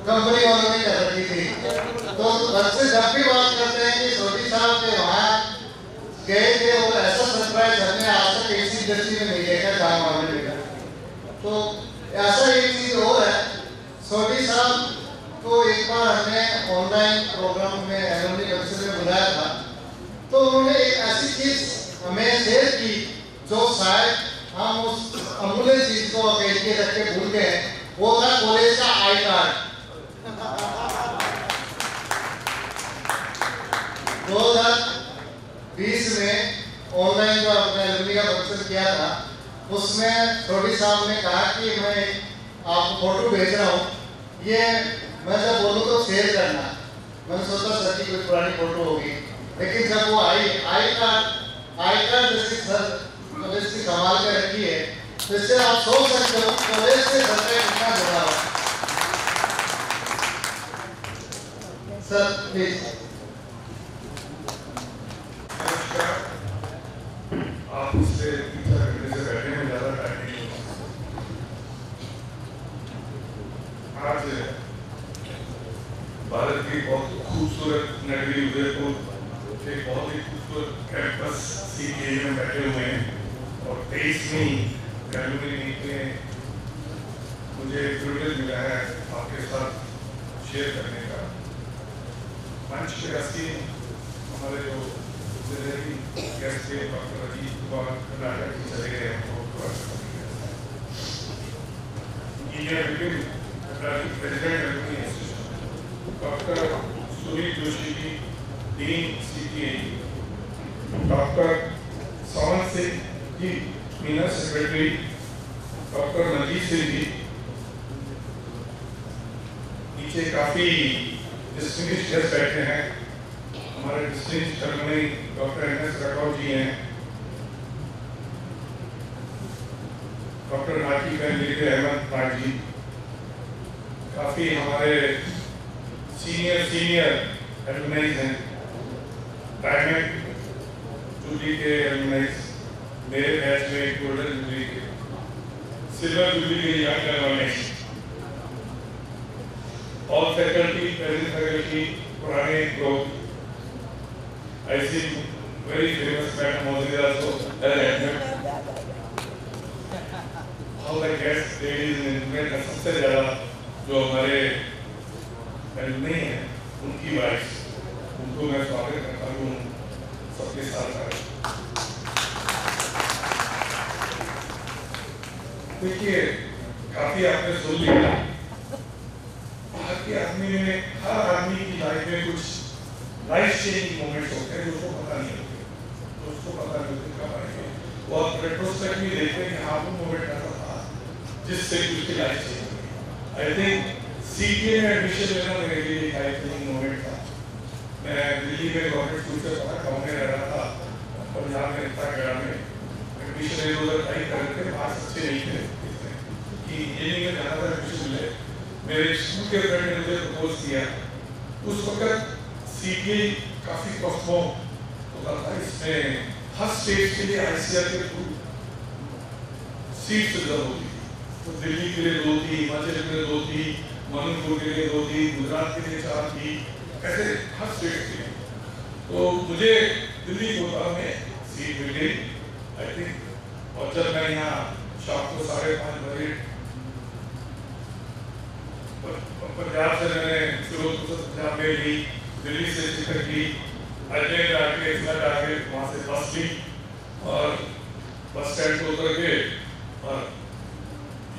कंपनी वालों ने कर रखी थी। तो बच्चे जब भी बात करते हैं कि सोनी साहब के वहाँ गए थे और ऐसा सरप्राइज हमने आज तक इसी इंडस्ट्री में नहीं देखा काम वाले में। तो ऐसा एक चीज और है, सोनी साहब को एक बार हमने ऑनलाइन प्रोग्राम में एलुमनी फंक्शन में बुलाया था, तो उन्होंने एक ऐसी चीज हमें शेयर की जो शायद हम उस अमूल्य चीज को पेश के रख के भूल गए। वो था कॉलेज का आई कार्ड। 2020 में ऑनलाइन जो अपने एलुमनी का फंक्शन किया था, उसमें सोनी साहब ने कहा कि मैं आपको फोटो भेज रहा हूँ, ये मैं जब बोलूँ तो शेयर करना। मैंने सोचा सर की कोई पुरानी फोटो होगी, लेकिन जब वो आई कार्ड जैसी सर इसकी संभाल के रखी है, तो इससे आप सोच सकते हो कॉलेज से सरकार कितना जुड़ा हुआ। Sir please. आप उससे पीछा करने से बैठने में ज़्यादा टाइम नहीं होगा। आज भारत की बहुत खूबसूरत नगरी उदयपुर के बहुत ही खूबसूरत कैंपस सीटीए में बैठे हुए हैं और 23वीं एलुमनी मीट में मुझे प्रिविलेज मिला है आपके साथ शेयर करने का। मंच पे असली हमारे जो गेस्ट थे डॉक्टर अजीत कुमार कर्नाटक से चले गए हैं, engineer Vipin president alumni association, doctor Sunil Joshi ji dean CTA, doctor Sawan Singh ji Meena secretary, doctor Najeeb Singh ji, नीचे काफी डिस्टिंग्विश्ड गेस्ट बैठे हैं। हमारे district alumni doctor N S Rathore ji हैं, डॉक्टर नाटी फैमिली अहमद नाट जी, काफी हमारे सीनियर एलुमनी हैं, डायमंड जूबली के एलुमनी, मेरे बैच में गोल्डन जूबली के, सिल्वर जूबली के young alumni, all faculty present faculty पुराने लोग, I see very famous Madam Mozilla also all the guests, ladies and gentlemen, सबसे ज़्यादा जो हमारे एलुमनी हैं उनकी वाइफ, उनको मैं स्वागत करता हूँ सबके साथ। देखिए काफी आपने सुन लिया, हर आदमी की लाइफ में कुछ लाइफ चेंजिंग मोमेंट्स होते हैं जो उसको पता नहीं होते, कब आएंगे। वो आप रेट्रोस्पेक्ट में देखते हैं कि हाँ वो मोमेंट ऐसा था जिससे उसकी लाइफ चेंज हुई। आई थिंक सीटीए में एडमिशन लेना मेरे लिए एक लाइफ चेंजिंग मोमेंट था। मैं दिल्ली में गवर्नमेंट स्कूल से पढ़ा, गाँव में रह रहा था और यहाँ में इंदिरा में एडमिशन इधर ट्राई कर रहे थे। मेरे स्कूल के फ्रेंड ने मुझे प्रपोज किया, उस वक्त सीपीआई काफी परफॉर्म होता था। इसमें हर स्टेट के लिए आईसीआर के थ्रू सीट रिजर्व होती थी। तो दिल्ली के लिए 2 थी, हिमाचल के लिए 2 थी, मणिपुर के लिए 2 थी, गुजरात के लिए 4 थी, ऐसे हर स्टेट के लिए। तो मुझे दिल्ली कोटा में सीट मिल गई आई थिंक। और जब मैं यहाँ शाम को 5:30 बजे पंजाब से मैंने फिरोजपुर से पंजाब में ली, दिल्ली से टिकट ली, अजमेर आके इस्लामाबाद आके वहाँ से बस ली और बस स्टैंड को उतर के और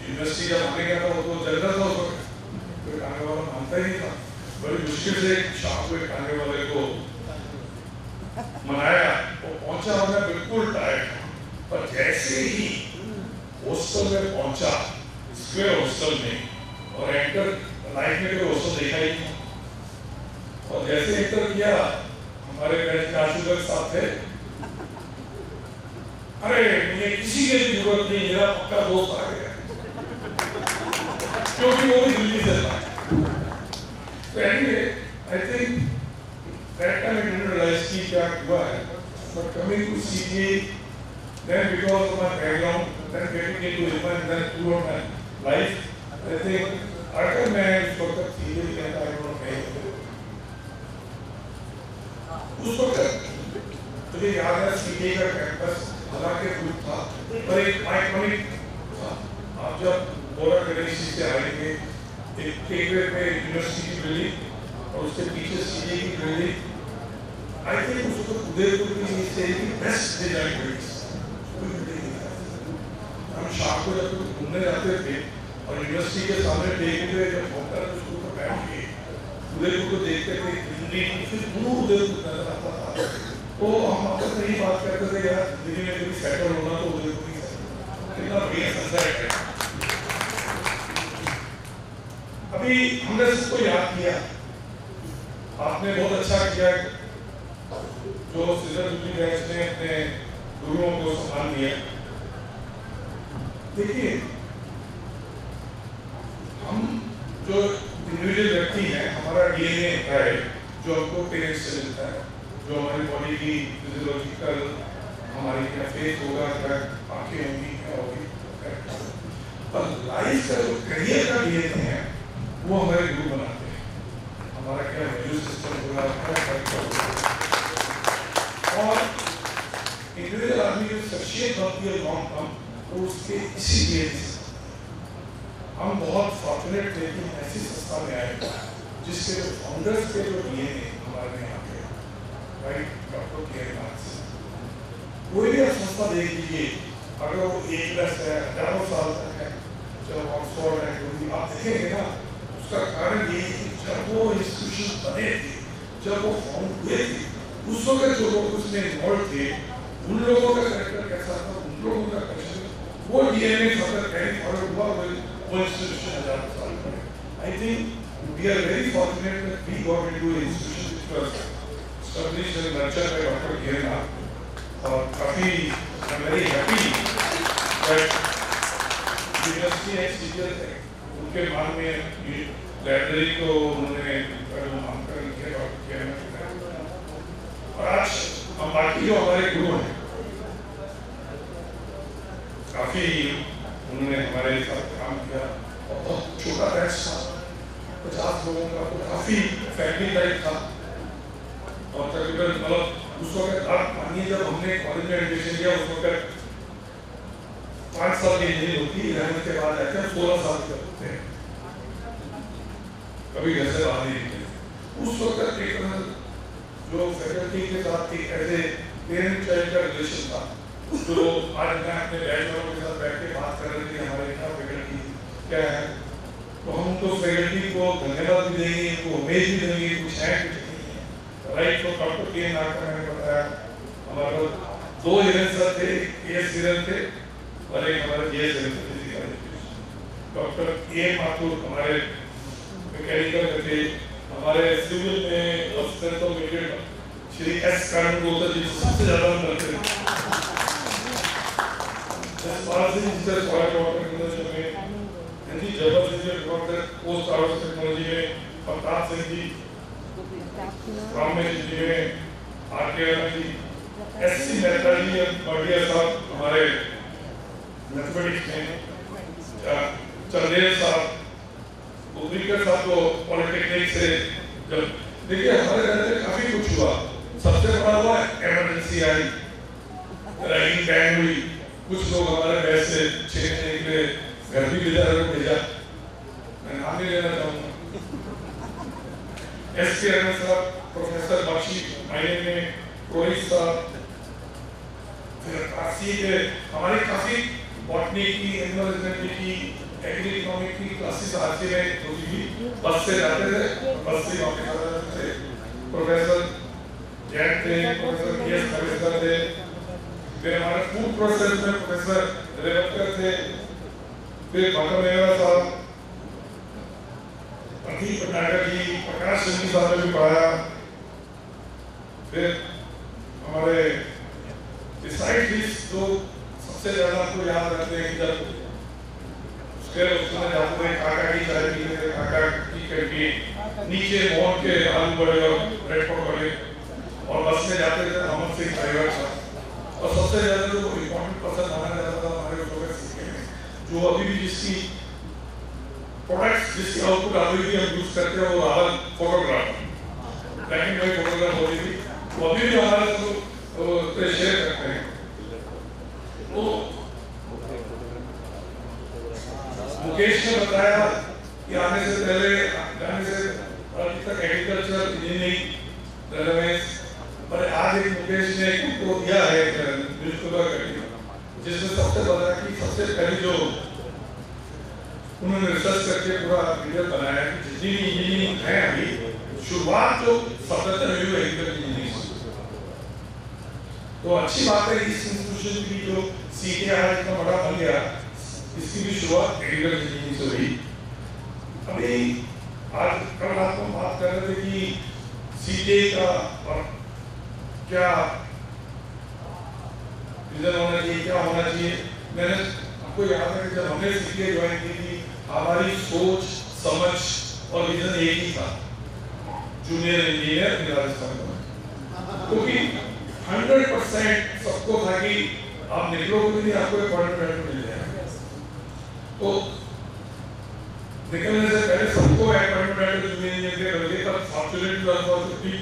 यूनिवर्सिटी जब आने गया था वो तो जनरल था, कोई आने वाला मानता ही नहीं था। बड़ी मुश्किल से शाम को एक आने वाले को मनाया, वो पहुंचा और मैं बिल्कुल टायर्ड था। पर जैसे ही हॉस्टल में पहुंचा, स्क्वायर हॉस्टल में, और एंटर लाइफ में कोई हॉस्टल देखा ही नहीं, और जैसे एंटर किया हमारे बैच के आशुतोष साहब थे, अरे मुझे किसी की जरूरत नहीं, मेरा पक्का दोस्त आ गया, क्योंकि वो भी दिल्ली से था। तो anyway I think that time I didn't realise कि क्या हुआ है, but coming to CPI then because of my background, then getting into human, then throughout my life, I think अगर मैं उस वक्त सीपीआई कहता है वो नहीं, उस वक्त मुझे याद है सीपीआई का कैंपस हालांकि ग्रुप था पर एक आइकॉनिक था। आप जब बोरा गणेश से आएंगे, एक टेकवे पे यूनिवर्सिटी की बिल्डिंग और उसके पीछे सीपीआई की बिल्डिंग, आई थिंक उस वक्त उदयपुर की से बेस्ट डिजाइन हुई। हम शाम को जब घूमने जाते थे और यूनिवर्सिटी के सामने टेकवे जब होकर उसको तो बैठ के उदयपुर को देखते थे, दिल्ली फिर दूर उदयपुर नजर आता था। तो हम आपस में ही बात करते थे यार दिल्ली में कभी सेटल होना तो उदयपुर ही कितना बढ़िया सनसेट है। अभी हमने सबको याद किया, आपने बहुत अच्छा किया जो सीजर जुबली बैच ने अपने गुरुओं को सम्मान दिया। देखिए हम जो इंडिविजुअल व्यक्ति हैं, हमारा डीएनए है जो हमको पेरेंट्स से मिलता है, जो हमारी बॉडी की फिजियोलॉजिकल, हमारी क्या फेस होगा, क्या आंखें होंगी, क्या होगी, पर लाइफ का जो करियर का डीएनए है वो हमारे गुरु बनाते हैं। हमारा क्या वैल्यू सिस्टम होगा, और इंडिविजुअल आदमी की शख्सियत बनती है लॉन्ग टर्म, तो उसके इसीलिए हम बहुत फॉर्चुनेट थे कि ऐसी संस्था में आए जिसके जो फाउंडर्स के जो डीएनए हमारे में आते हैं, राइट, डॉक्टर के से कोई भी आप संस्था देख लीजिए, अगर वो 1+ है, 1000 साल तक है, जब ऑक्सफोर्ड है, आप देखेंगे ना, उसका कारण ये है कि जब वो इंस्टीट्यूशन बने थे, जब वो फाउंड हुए थे, उस वक्त जो लोग उसमें इन्वॉल्व थे, उन लोगों का कैरेक्टर कैसा था, उन लोगों का कल्चर, वो डीएनए फर्दर कैरी फॉरवर्ड हुआ वो इंस्टीट्यूशन 1000 साल में। I think we are very fortunate that we got into an institution which was established and nurtured by doctor Kernath, और काफी I am very happy that university and CPI उनके मान में library को उन्होंने नामकरण किया डॉक्टर केरनाथ। और आज हम बाकी जो हमारे गुरु हैं, काफी उन्होंने हमारे साथ काम किया, और बहुत छोटा बैच था, 50 लोगों का, तो काफी फैमिली टाइप था। और तकरीबन मतलब उस वक्त आप मानिए जब हमने कॉलेज में एडमिशन लिया उस वक्त 5 साल की इंजीनियरिंग होती है, 11 के बाद आते हैं 16 साल के होते हैं, कभी घर से बाहर नहीं निकले। उस वक्त एक जो फैकल्टी के साथ एक ऐसे पेरेंट चाइल्ड का रिलेशन था, तो आज मैं अपने बैच वालों के साथ बैठ के बात कर रहे थे हमारे क्या फैकल्टी क्या है, तो हम तो फैकल्टी को धन्यवाद भी देंगे, इनको उम्मीद भी देंगे, कुछ है कुछ नहीं है, राइट। तो डॉक्टर के नाम का मैंने बताया, हमारे 2 हिरन सर थे, एस हिरन थे और एक हमारे जेएस हिरन थे। डॉक्टर ए माथुर हमारे मैकेनिकल थे, हमारे सिविल में अफसर तो मेजर श्री एस कानूनगोता जी सबसे ज्यादा करते थे। एनजी जबरदस्ती पोस्ट हार्वेस्ट टेक्नोलॉजी में प्रताप सिंह जी, रामेश जी में आरके जी, एससी मेहता जी बढ़िया साहब हमारे मैथमेटिक्स में, चंदेल साहब, उद्रिकर साहब को पॉलिटेक्निक से, जब देखिए हमारे घर में काफी कुछ हुआ। सबसे बड़ा हुआ इमरजेंसी आई, रैगिंग बैंड हुई, कुछ लोग हमारे बैच से 6 महीने के लिए घर भी भेजा, मैं नाम नहीं लेना चाहूँगा। एसके रहमान साहब, प्रोफेसर बख्शी माइनिंग में, रोहित साहब, फिर काशी के हमारी काफी बॉटनी की, एनिमल की, एग्री इकोनॉमिक की क्लासेस आती है, होती थी, बस से जाते थे, बस से वापस आ जाते थे। प्रोफेसर जैन थे, प्रोफेसर केएस खलीफा थे, फिर हमारे फूड प्रोसेस में प्रोफेसर रेवतकर थे, फिर बाका मेहरा साहब, प्रदीप पटनायक जी, प्रकाश सिंह साहब ने भी पढ़ाया। फिर हमारे डिसाइड जो सबसे ज्यादा आपको याद रखते हैं, जब उसमें जाते हैं काका की चाय पीते थे, काका की करके नीचे मोहन के आलू बड़े और ब्रेड पकौड़े बड़े, और बस में जाते थे अमर सिंह ड्राइवर साहब। और सबसे ज्यादा जो इम्पोर्टेंट पर्सन माना जाता था हमारे जो अभी भी जिसकी प्रोडक्ट्स, जिसकी आउटपुट अभी भी हम यूज करते हैं, वो Rawal photographer, black and white photograph होती थी, वो अभी भी हमारे तो शेयर करते हैं। तो मुकेश ने बताया कि आने से पहले जाने से अभी तक एग्रीकल्चर इंजीनियरिंग रेलेवेंस, पर आज एक मुकेश ने को दिया है न्यूज़पेपर करके, जिसमें सबसे बता कि सबसे पहले जो उन्होंने रिसर्च करके पूरा वीडियो बनाया कि जितनी भी इंजीनियरिंग है अभी शुरुआत जो सबसे हुई है एग्रीकल्चर इंजीनियरिंग। तो अच्छी बात है इस इंस्टीट्यूशन की जो सीटीआई इतना बड़ा बन गया, इसकी भी शुरुआत एग्रीकल्चर इंजीनियरिंग से हुई। अभी आज कल रात को बात कर रहे थे कि सीटीआई का और क्या रिजल्ट होना चाहिए, क्या होना चाहिए। मैंने आपको याद है कि जब हमने सीटीआई ज्वाइन की थी, हमारी सोच, समझ और विजन एक ही था, जूनियर इंजीनियर राजस्थान में, क्योंकि 100% सबको था कि आप निकलोगे नहीं, आपको एक अपॉइंटमेंट मिल जाएगा। तो निकलने से पहले सबको अपॉइंटमेंट जूनियर इंजीनियर के बल्कि तब फॉर्चुनेट हुआ था कि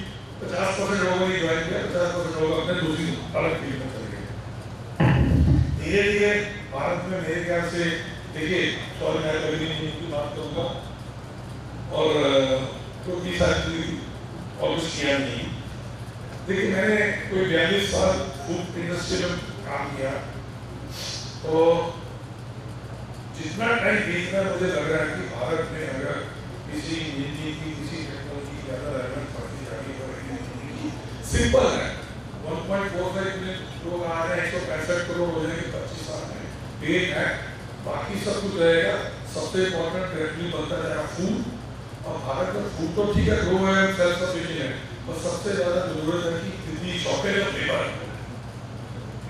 50% लोगों ने ज्वाइन किया, 50% लोग अपने दूसरी अलग फील्ड में चले गए। धीरे धीरे भारत में मेरे ख्याल से देखिए, सॉरी मैं कभी नहीं की बात करूँगा और क्योंकि शायद और कुछ किया नहीं। देखिए मैंने कोई 42 साल फूड इंडस्ट्री में काम किया, तो जितना टाइम बीतना मुझे लग रहा है कि भारत में अगर किसी इंजीनियरिंग की, किसी टेक्नोलॉजी की ज़्यादा रेलेवेंस बढ़ती जाएगी और सिंपल है, 1.45 मिलियन लोग आ रहे हैं, 165 करोड़ हो जाएंगे 25 साल में, पेट है, बाकी सब कुछ रहेगा। सबसे इम्पोर्टेंट डायरेक्टली बनता जाएगा फूड, और भारत में फूड तो ठीक है, ग्रो है, सेल्फ सफिशिएंट है, और सबसे ज्यादा जरूरत है कि कितनी shortage of labour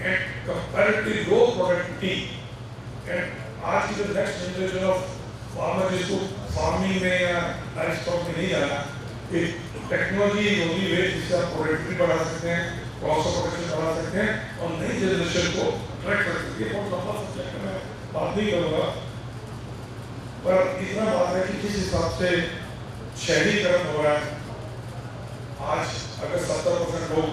and comparatively low productivity. And आज की जो नेक्स्ट जनरेशन ऑफ फार्मर जिसको फार्मिंग में या लाइफ स्टॉक में नहीं जाना, टेक्नोलॉजी ओनली वे जिससे आप प्रोडक्टिविटी बढ़ा सकते हैं, कॉस्ट ऑफ प्रोडक्शन बढ़ा सकते हैं, और नई जनरेशन को अट्रैक्ट कर सकते हैं। बहुत लंबा सब्जेक्ट है, मैं बात नहीं करूँगा, पर इतना बात है कि किस हिसाब से शहरीकरण हो रहा है। आज अगर 70% लोग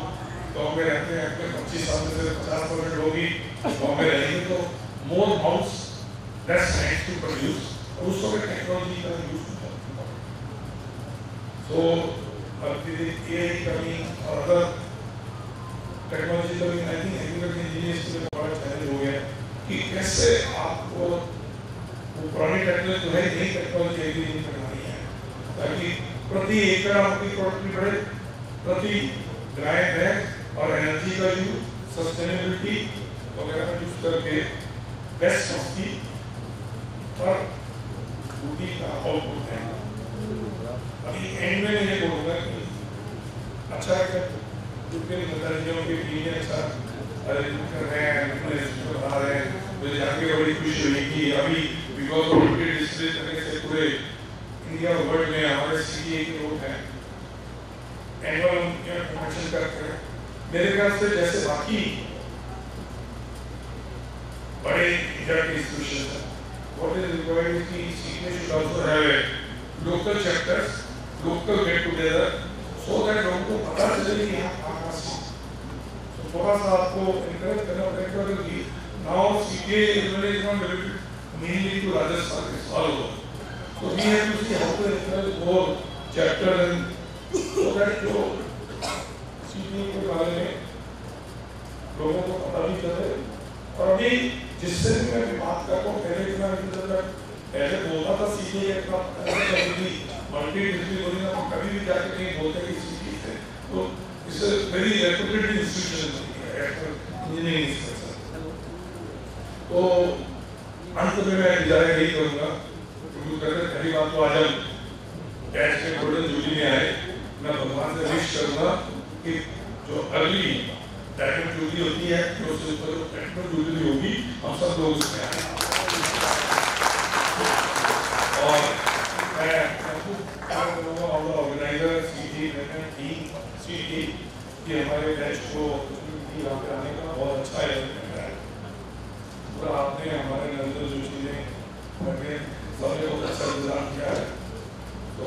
गाँव में रहते हैं, अपने 25 साल में से 50% लोग ही गाँव में रहेंगे, तो more mouths less hands to produce, और उस वक्त टेक्नोलॉजी का यूज सो AI कमी और अदर टेक्नोलॉजी कमी, आई थिंक एग्रीकल्चर इंजीनियर्स के लिए बड़ा चैलेंज हो गया कि कैसे आपको वो पुरानी टेक्नोलॉजी जो है, नई टेक्नोलॉजी एग्रीकल्चर बनानी है ताकि प्रति एकड़ आपकी प्रोडक्टिविटी बढ़े, प्रति गाय भैंस और एनर्जी का यूज, सस्टेनेबिलिटी वगैरह का यूज करके बेस्ट ऑफ दी पर बूटी का आउटपुट है। अभी एंड में ये बोलूँगा कि अच्छा है कि नजरियों के लिए अच्छा कर रहे हैं, बना रहे हैं, मुझे जाके बड़ी खुशी हुई कि अभी बिकॉज ऑफ इसलिए तरह से पूरे इंडिया वर्ल्ड में हमारे CDA के लोग हैं, एनुअल प्रमोशन करते हैं। मेरे ख्याल से जैसे बाकी बड़े इंडिया के इंस्टीट्यूशन हैं, what is required is कि CDA should also have a local chapters, local get together, so that लोगों को पता चले कि यहाँ तो थोड़ा सा आपको encourage करना पड़ेगा कि now CDA is not limited mainly to Rajasthan, it's all over. So we have to see how to encourage more chapters and so that जो CDA के बारे में लोगों को पता भी चले। और अभी जिससे भी मैं बात करता हूँ, पहले इतना पहले बोलता था CDA इतना मल्टी-डिसिप्लिनरी ना कभी भी जाके कहीं बोलते कि CDA है, तो इस वेरी रेपुटेड इंस्टीट्यूशन है इंजीनियरिंग इंस्टीट्यूशन। तो अंत में मैं गुजारिश यही करूँगा, पहली बात तो आज हम कैश के गोल्डन जूबली में आए, मैं भगवान से विश करूँगा कि जो अगली डायमंड जूबली होती है, जो उससे ऊपर जो प्लैटिनम जूबली होगी, हम सब लोग उसमें आए। और मैं ऑर्गेनाइजर CDA कि हमारे बैच को यहाँ पे आने का बहुत अच्छा है। पूरा आपने हमारे नरेंद्र जोशी ने सबने बहुत अच्छा इंतजाम किया है, तो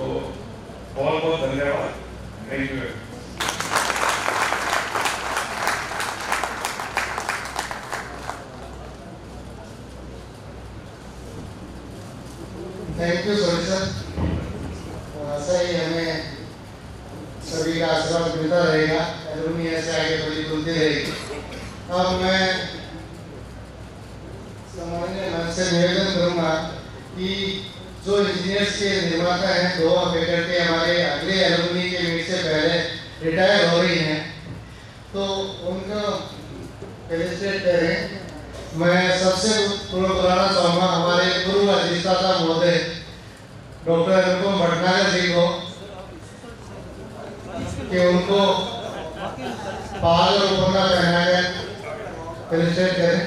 बहुत बहुत धन्यवाद। Thank you. Thank you sir. ऐसा ही हमें सभी का आशीर्वाद मिलता रहेगा, एलुमनी ऐसे आगे बड़ी खुलती रहेगी। अब मैं सामान्य मन से निवेदन करूंगा कि जो इंजीनियर्स के निर्माता हैं, 2 फैकल्टी हमारे अगले एलुमनी के मीट से पहले रिटायर हो रही हैं, तो उनको फेलिसिटेट करें। मैं सबसे बुलाना चाहूँगा हमारे पूर्व अधिष्ठाता महोदय डॉक्टर अनुपम भटनागर जी को कि उनको पाग और उपमा पहनाकर फेलिसिटेट करें।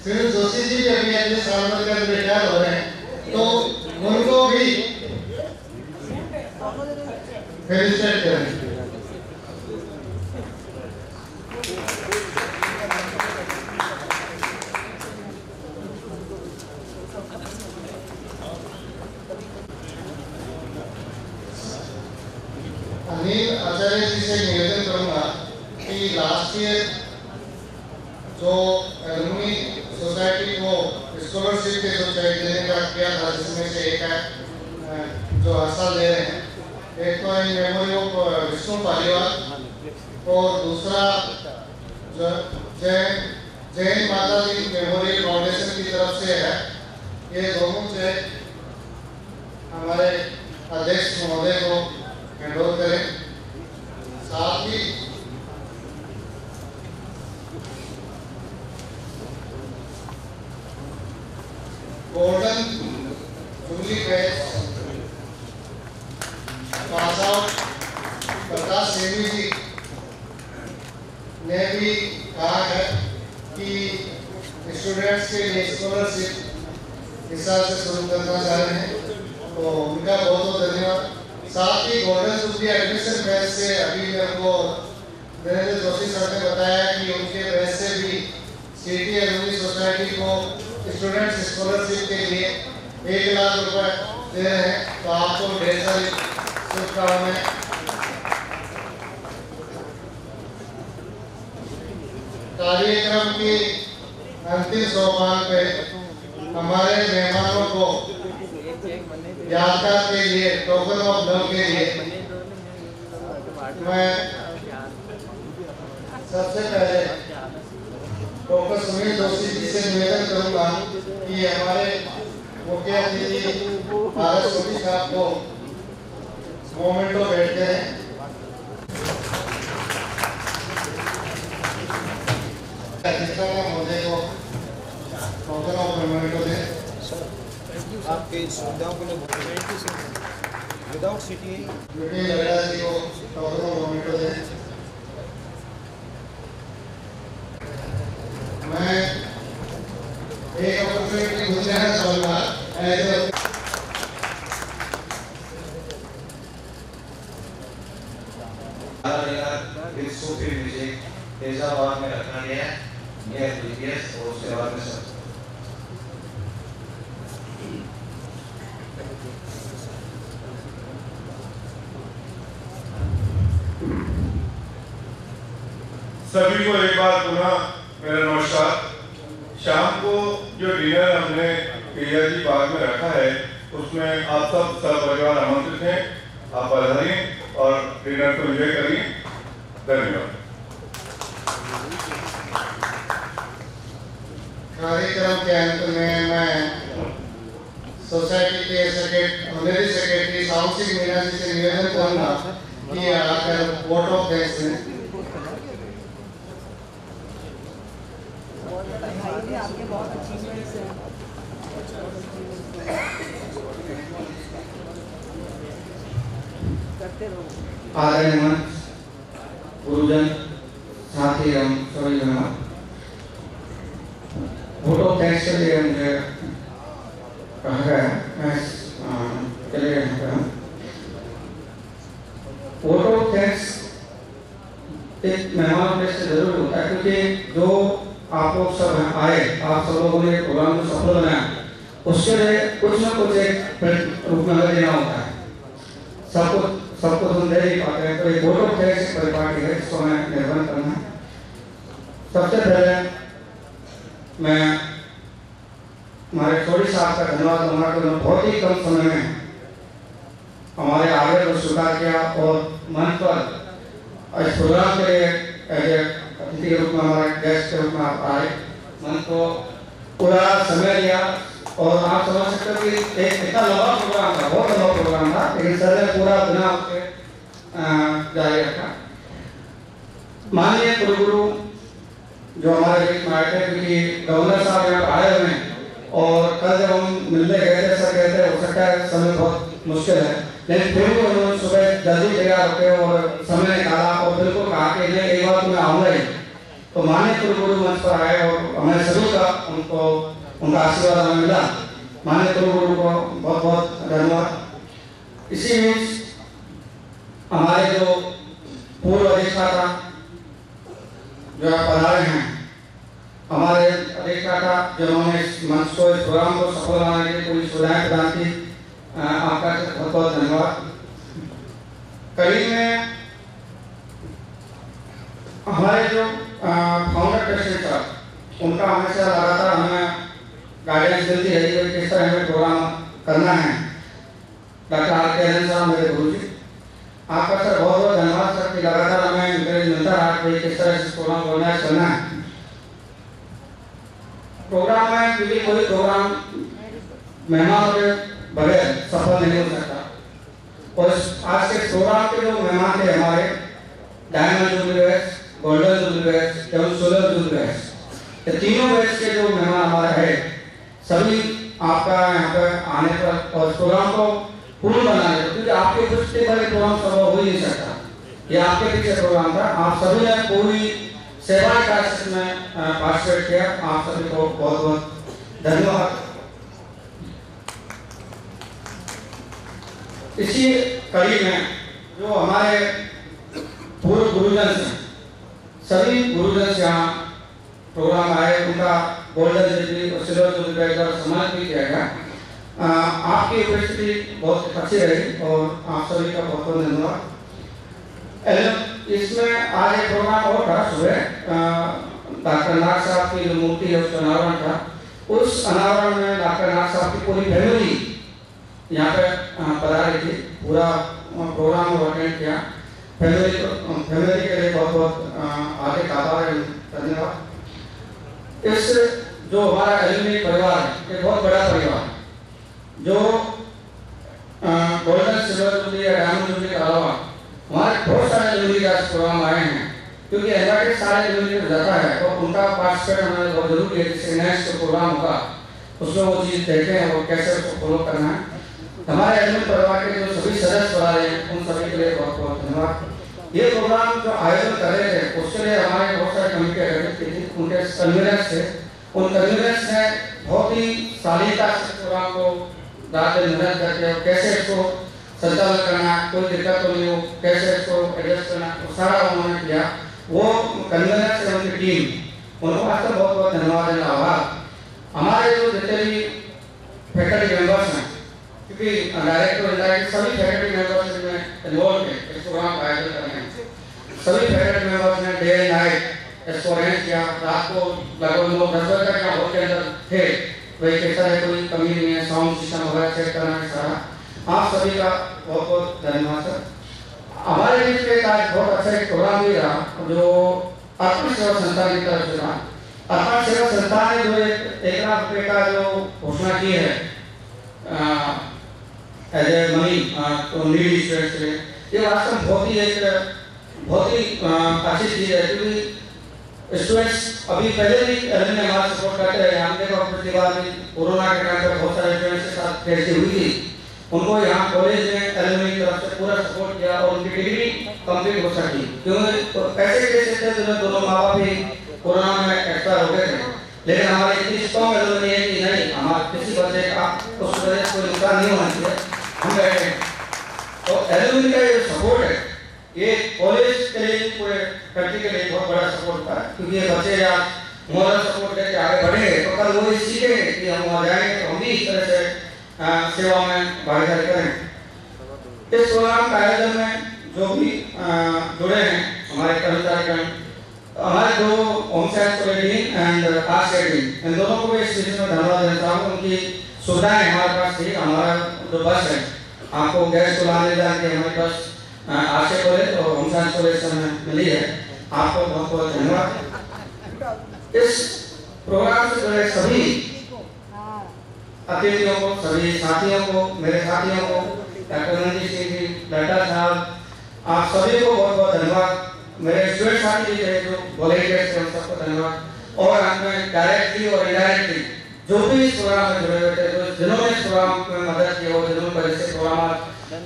श्री जोशी जी भी अभी अगले साल में रिटायर हो रहे हैं, तो उनको भी फेलिसिटेट करें। अनिल आचार्य जी से निवेदन करूंगा कि लास्ट ईयर जो एलुमनी सोसाइटी को स्कॉलरशिप के जो चेक देने का किया था, जिसमें से एक है जो हर साल दे रहे हैं, एक तो in memory of Vishnu Paliwal और दूसरा जो जैन माता जी मेमोरियल फाउंडेशन की तरफ से है। ये दोनों चेक हमारे अध्यक्ष महोदय को हैंड ओवर करें। साथ ही golden jubilee batch pass out Prakash Sevi ji ने भी कहा है कि स्टूडेंट्स के लिए स्कॉलरशिप इस साल से शुरू करना चाह रहे हैं, तो उनका बहुत बहुत धन्यवाद। साथ ही गोल्डन जुबली एडमिशन बैच से अभी मेरे को नरेंद्र जोशी सर ने बताया कि उनके बैच से भी सिटी एलुमनी सोसाइटी को स्टूडेंट्स स्कॉलरशिप के लिए 1 लाख रुपए दे रहे हैं, तो आपको ढेर सारी शुभकामनाएं। कार्यक्रम की अंतिम सोपान पे हमारे मेहमानों को यादगार के लिए, टोकन ऑफ लव के लिए मैं सबसे पहले डॉक्टर सुनील जोशी जी से निवेदन करूंगा कि हमारे मुख्य अतिथि भारत सोटी साहब को मोमेंटो बैठते हैं। महोदय को टोकन ऑफ मोमेंटो दें। आपके सुविधाओं के लिए विदाउट सिटी लड़ा जी को टॉपर मोमेंट दे। मैं एक अपॉर्चुनिटी मुझे है चाहूँगा ऐसे इस सूफी म्यूजिक फैजाबाद में रखा गया है ये बीटीएस और उसके बाद में सब सभी को एक बार पुनः मेरा नमस्कार। शाम को जो डिनर हमने केआरजी पार्क में रखा है उसमें आप सब परिवार आमंत्रित हैं। आप पधारिए और डिनर को एंजॉय करिए। धन्यवाद। कार्यक्रम के अंत में मैं सोसाइटी के सेक्रेटरी साउंड सिंह मीना जी से निवेदन करूंगा कि आकर वोट ऑफ थैंक्स दें। आपके बहुत अचीवमेंट्स हैं। करते रहो। आदरणीय गुरुजन साथी एवं सभी जन वोट ऑफ थैंक्स के लिए मुझे कहा गया है। मैं चले गए वोट ऑफ थैंक्स एक मेहमान में से जरूर होता है क्योंकि जो आप लोग सब आए आप सब लोगों ने प्रोग्राम को सफल बनाया उसके लिए कुछ ना कुछ एक रूप में देना होता है। सबको हम दे नहीं पाते हैं तो एक वोट ऑफ थैंक्स परिपाटी है जिसको हमें निर्वहन करना है। सबसे पहले मैं हमारे छोटी साहब का धन्यवाद दूंगा कि उन्होंने बहुत ही कम समय में हमारे आगे को स्वीकार किया और मंच पर इस प्रोग्राम के लिए अतिथि के रूप में हमारे गेस्ट के रूप में आप आए। मन को पूरा समय लिया और आप समझ सकते हो कि एक इतना लंबा प्रोग्राम था, बहुत लंबा प्रोग्राम था, लेकिन सर ने पूरा बिना उसके जारी रखा। माननीय कुलगुरु जो हमारे बीच में आए थे क्योंकि गवर्नर साहब यहाँ आए हुए हैं और कल जब हम मिलने गए थे सर कहते हो सकता है समय बहुत मुश्किल है लेकिन फिर भी उन्होंने सुबह जल्दी तैयार होते और समय निकाला और बिल्कुल कहा कि नहीं एक बार तो मैं आऊँगा ही। तो माननीय कुलगुरु मंच पर आए और हमें सभी का उनका आशीर्वाद हमें मिला। माननीय कुलगुरु को बहुत बहुत धन्यवाद। इसी बीच हमारे जो पूर्व अधिष्ठाता जो पधारे हैं हमारे अधिष्ठाता जिन्होंने इस मंच को इस प्रोग्राम को सफल बनाने के लिए पूरी सुविधाएं प्रदान की आपका बहुत बहुत धन्यवाद। करीब में हमारे जो फाउंडर प्रेसिडेंट साहब उनका हमेशा लगातार हमें गाइडेंस मिलती है कि किस तरह हमें प्रोग्राम करना है। डॉक्टर आर के साहब मेरे गुरु जी आपका सर बहुत बहुत धन्यवाद सर कि लगातार हमें इंकरेज मिलता रहा कि किस तरह से प्रोग्राम को ऑर्गेनाइज करना है। प्रोग्राम में क्योंकि कोई प्रोग्राम मेहमानों के बगैर सफल नहीं हो सकता और आज के प्रोग्राम के जो मेहमान थे हमारे diamond jubilee batch, golden jubilee batch एवं सोलर जुबली बैच ये तीनों बैच के जो मेहमान हमारे हैं सभी आपका यहाँ पर आने पर और प्रोग्राम को पूर्ण बनाने पर क्योंकि आपके उपस्थिति पर प्रोग्राम संभव हो ही नहीं सकता। ये आपके पीछे प्रोग्राम था। आप सभी ने पूरी सेवा कार्य में पार्टिसिपेट किया। आप सभी को बहुत बहुत धन्यवाद। इसी कड़ी में जो हमारे पूर्व गुरुजन हैं सभी गुरुजन यहाँ प्रोग्राम आए उनका गोल्डन जुबली और सिल्वर जुबली बैच का सम्मान भी किया गया। आपकी उपस्थिति बहुत अच्छी रही और आप सभी का बहुत बहुत धन्यवाद। इसमें आज एक प्रोग्राम और था सुबह डॉक्टर नाग साहब की जो मूर्ति है उसका अनावरण था। उस अनावरण में डॉक्टर नाग साहब की पूरी फैमिली यहाँ पे पधारी थी। पूरा प्रोग्राम अटेंड किया। फैमिली के लिए बहुत बहुत आगे आभार धन्यवाद। इस जो हमारा एलुमनी परिवार है एक बहुत बड़ा परिवार जो गोल्डन सिल्वर जुबली या डायमंड जुबली के अलावा हमारे बहुत सारे एलुमनी का प्रोग्राम आए हैं क्योंकि एनवाइटेड सारे एलुमनी को जाता है और उनका पार्टिसिपेट हमें बहुत जरूरी है। जिससे नेक्स्ट प्रोग्राम होगा उसमें वो चीज़ देखें और कैसे उसको फॉलो करना है। हमारे एलुमनी परिवार के जो सभी सदस्य बना रहे हैं उन सभी के लिए बहुत बहुत धन्यवाद। ये प्रोग्राम जो आयोजन कर रहे थे उसके लिए हमारे बहुत सारे कमेटी गठित की थी, उनके कन्वीनर्स थे। उन कन्वीनर्स ने बहुत ही शालीनता से प्रोग्राम को रात दिन मेहनत करके कैसे इसको संचालन करना, कोई दिक्कत तो नहीं हो, कैसे इसको एडजस्ट करना, वो सारा उन्होंने किया। वो कन्वीनर्स से उनकी टीम उनको आज तक बहुत बहुत धन्यवाद देना आभार। हमारे जो जितने भी फैकल्टी मेंबर्स हैं, क्योंकि डायरेक्टर इंडायरेक्ट सभी फैकल्टी मेंबर्स में इन्वॉल्व हैं इस प्रोग्राम का आयोजन करने में। सभी फैकल्टी मेंबर्स ने डे एंड नाइट इसको अरेंज किया। रात को लगभग लोग 10 बजे तक हॉल के अंदर थे, वही कैसा है, कोई कमी नहीं है, साउंड सिस्टम वगैरह चेक करना है सारा। आप सभी का बहुत बहुत धन्यवाद सर। हमारे बीच में आज बहुत अच्छा एक प्रोग्राम भी रहा जो अर्पण सेवा संस्थान की तरफ से रहा। अर्पण सेवा संस्थान ने जो 1 लाख रुपए का जो घोषणा की है एज ए मनी तो नीड स्टूडेंट्स के लिए, ये वास्तव में बहुत ही अच्छी चीज है, क्योंकि स्टूडेंट्स अभी पहले भी एलुमनी हमारा सपोर्ट करते रहे। हम देखो पिछली बार भी कोरोना के टाइम पर बहुत सारे स्टूडेंट्स के साथ कैसी हुई थी, उनको यहाँ कॉलेज में एलुमनी की तरफ से पूरा सपोर्ट किया और उनकी डिग्री कंप्लीट हो सकी। क्योंकि ऐसे केसेस थे जिन्हें दोनों माँ बाप भी कोरोना में एक्सपायर हो गए थे, लेकिन हमारी इतनी स्ट्रॉन्ग एलुमनी है कि नहीं, हमारे किसी बच्चे का उस वजह से कोई नुकसान नहीं होना चाहिए, हम बैठे। तो एलुमनी का ये सपोर्ट है, ये कॉलेज के लिए पूरे कंट्री के लिए बहुत बड़ा सपोर्ट था, क्योंकि ये बच्चे यार मॉरल सपोर्ट लेके आगे बढ़ेंगे तो कल वो सीखेंगे कि हम वहाँ जाएंगे तो हम भी इस तरह से सेवा में भागीदारी करें। इस प्रोग्राम का आयोजन में जो भी जुड़े हैं हमारे कर्मचारी, हमारे दो home science team and arts team, इन दोनों को भी इस चीज में धन्यवाद देना चाहूँगा। उनकी सुविधाएं हमारे पास थी। हमारा जो बस है, आपको गैस को लाने जाके हमारे पास आर्ट्स कॉलेज और होम साइंस कॉलेज से मिली है, आपको बहुत बहुत धन्यवाद। इस प्रोग्राम से जुड़े सभी अतिथियों को, सभी साथियों को, मेरे साथियों को, डॉक्टर रणजीत सिंह जी, लड्डा साहब, आप सभी को बहुत बहुत धन्यवाद। मेरे स्टूडेंट साथी भी थे जो वॉलंटियर्स थे, उन सबको धन्यवाद। और हमें डायरेक्टली और इनडायरेक्टली जो भी इस प्रोग्राम में जुड़े हुए थे, जिन्होंने इस प्रोग्राम में मदद की और जिन्होंने वजह से प्रोग्राम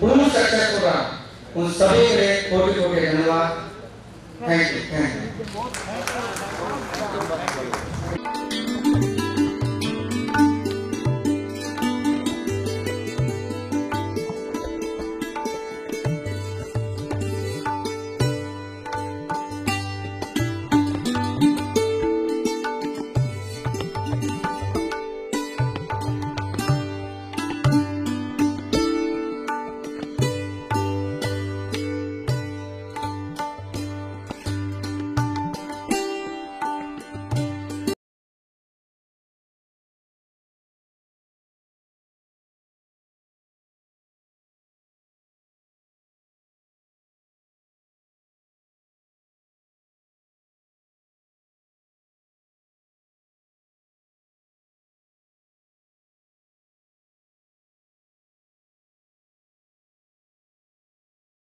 पूर्ण सक्सेसफुल रहा, उन सभी के लिए कोटि कोटि धन्यवाद। Thank you.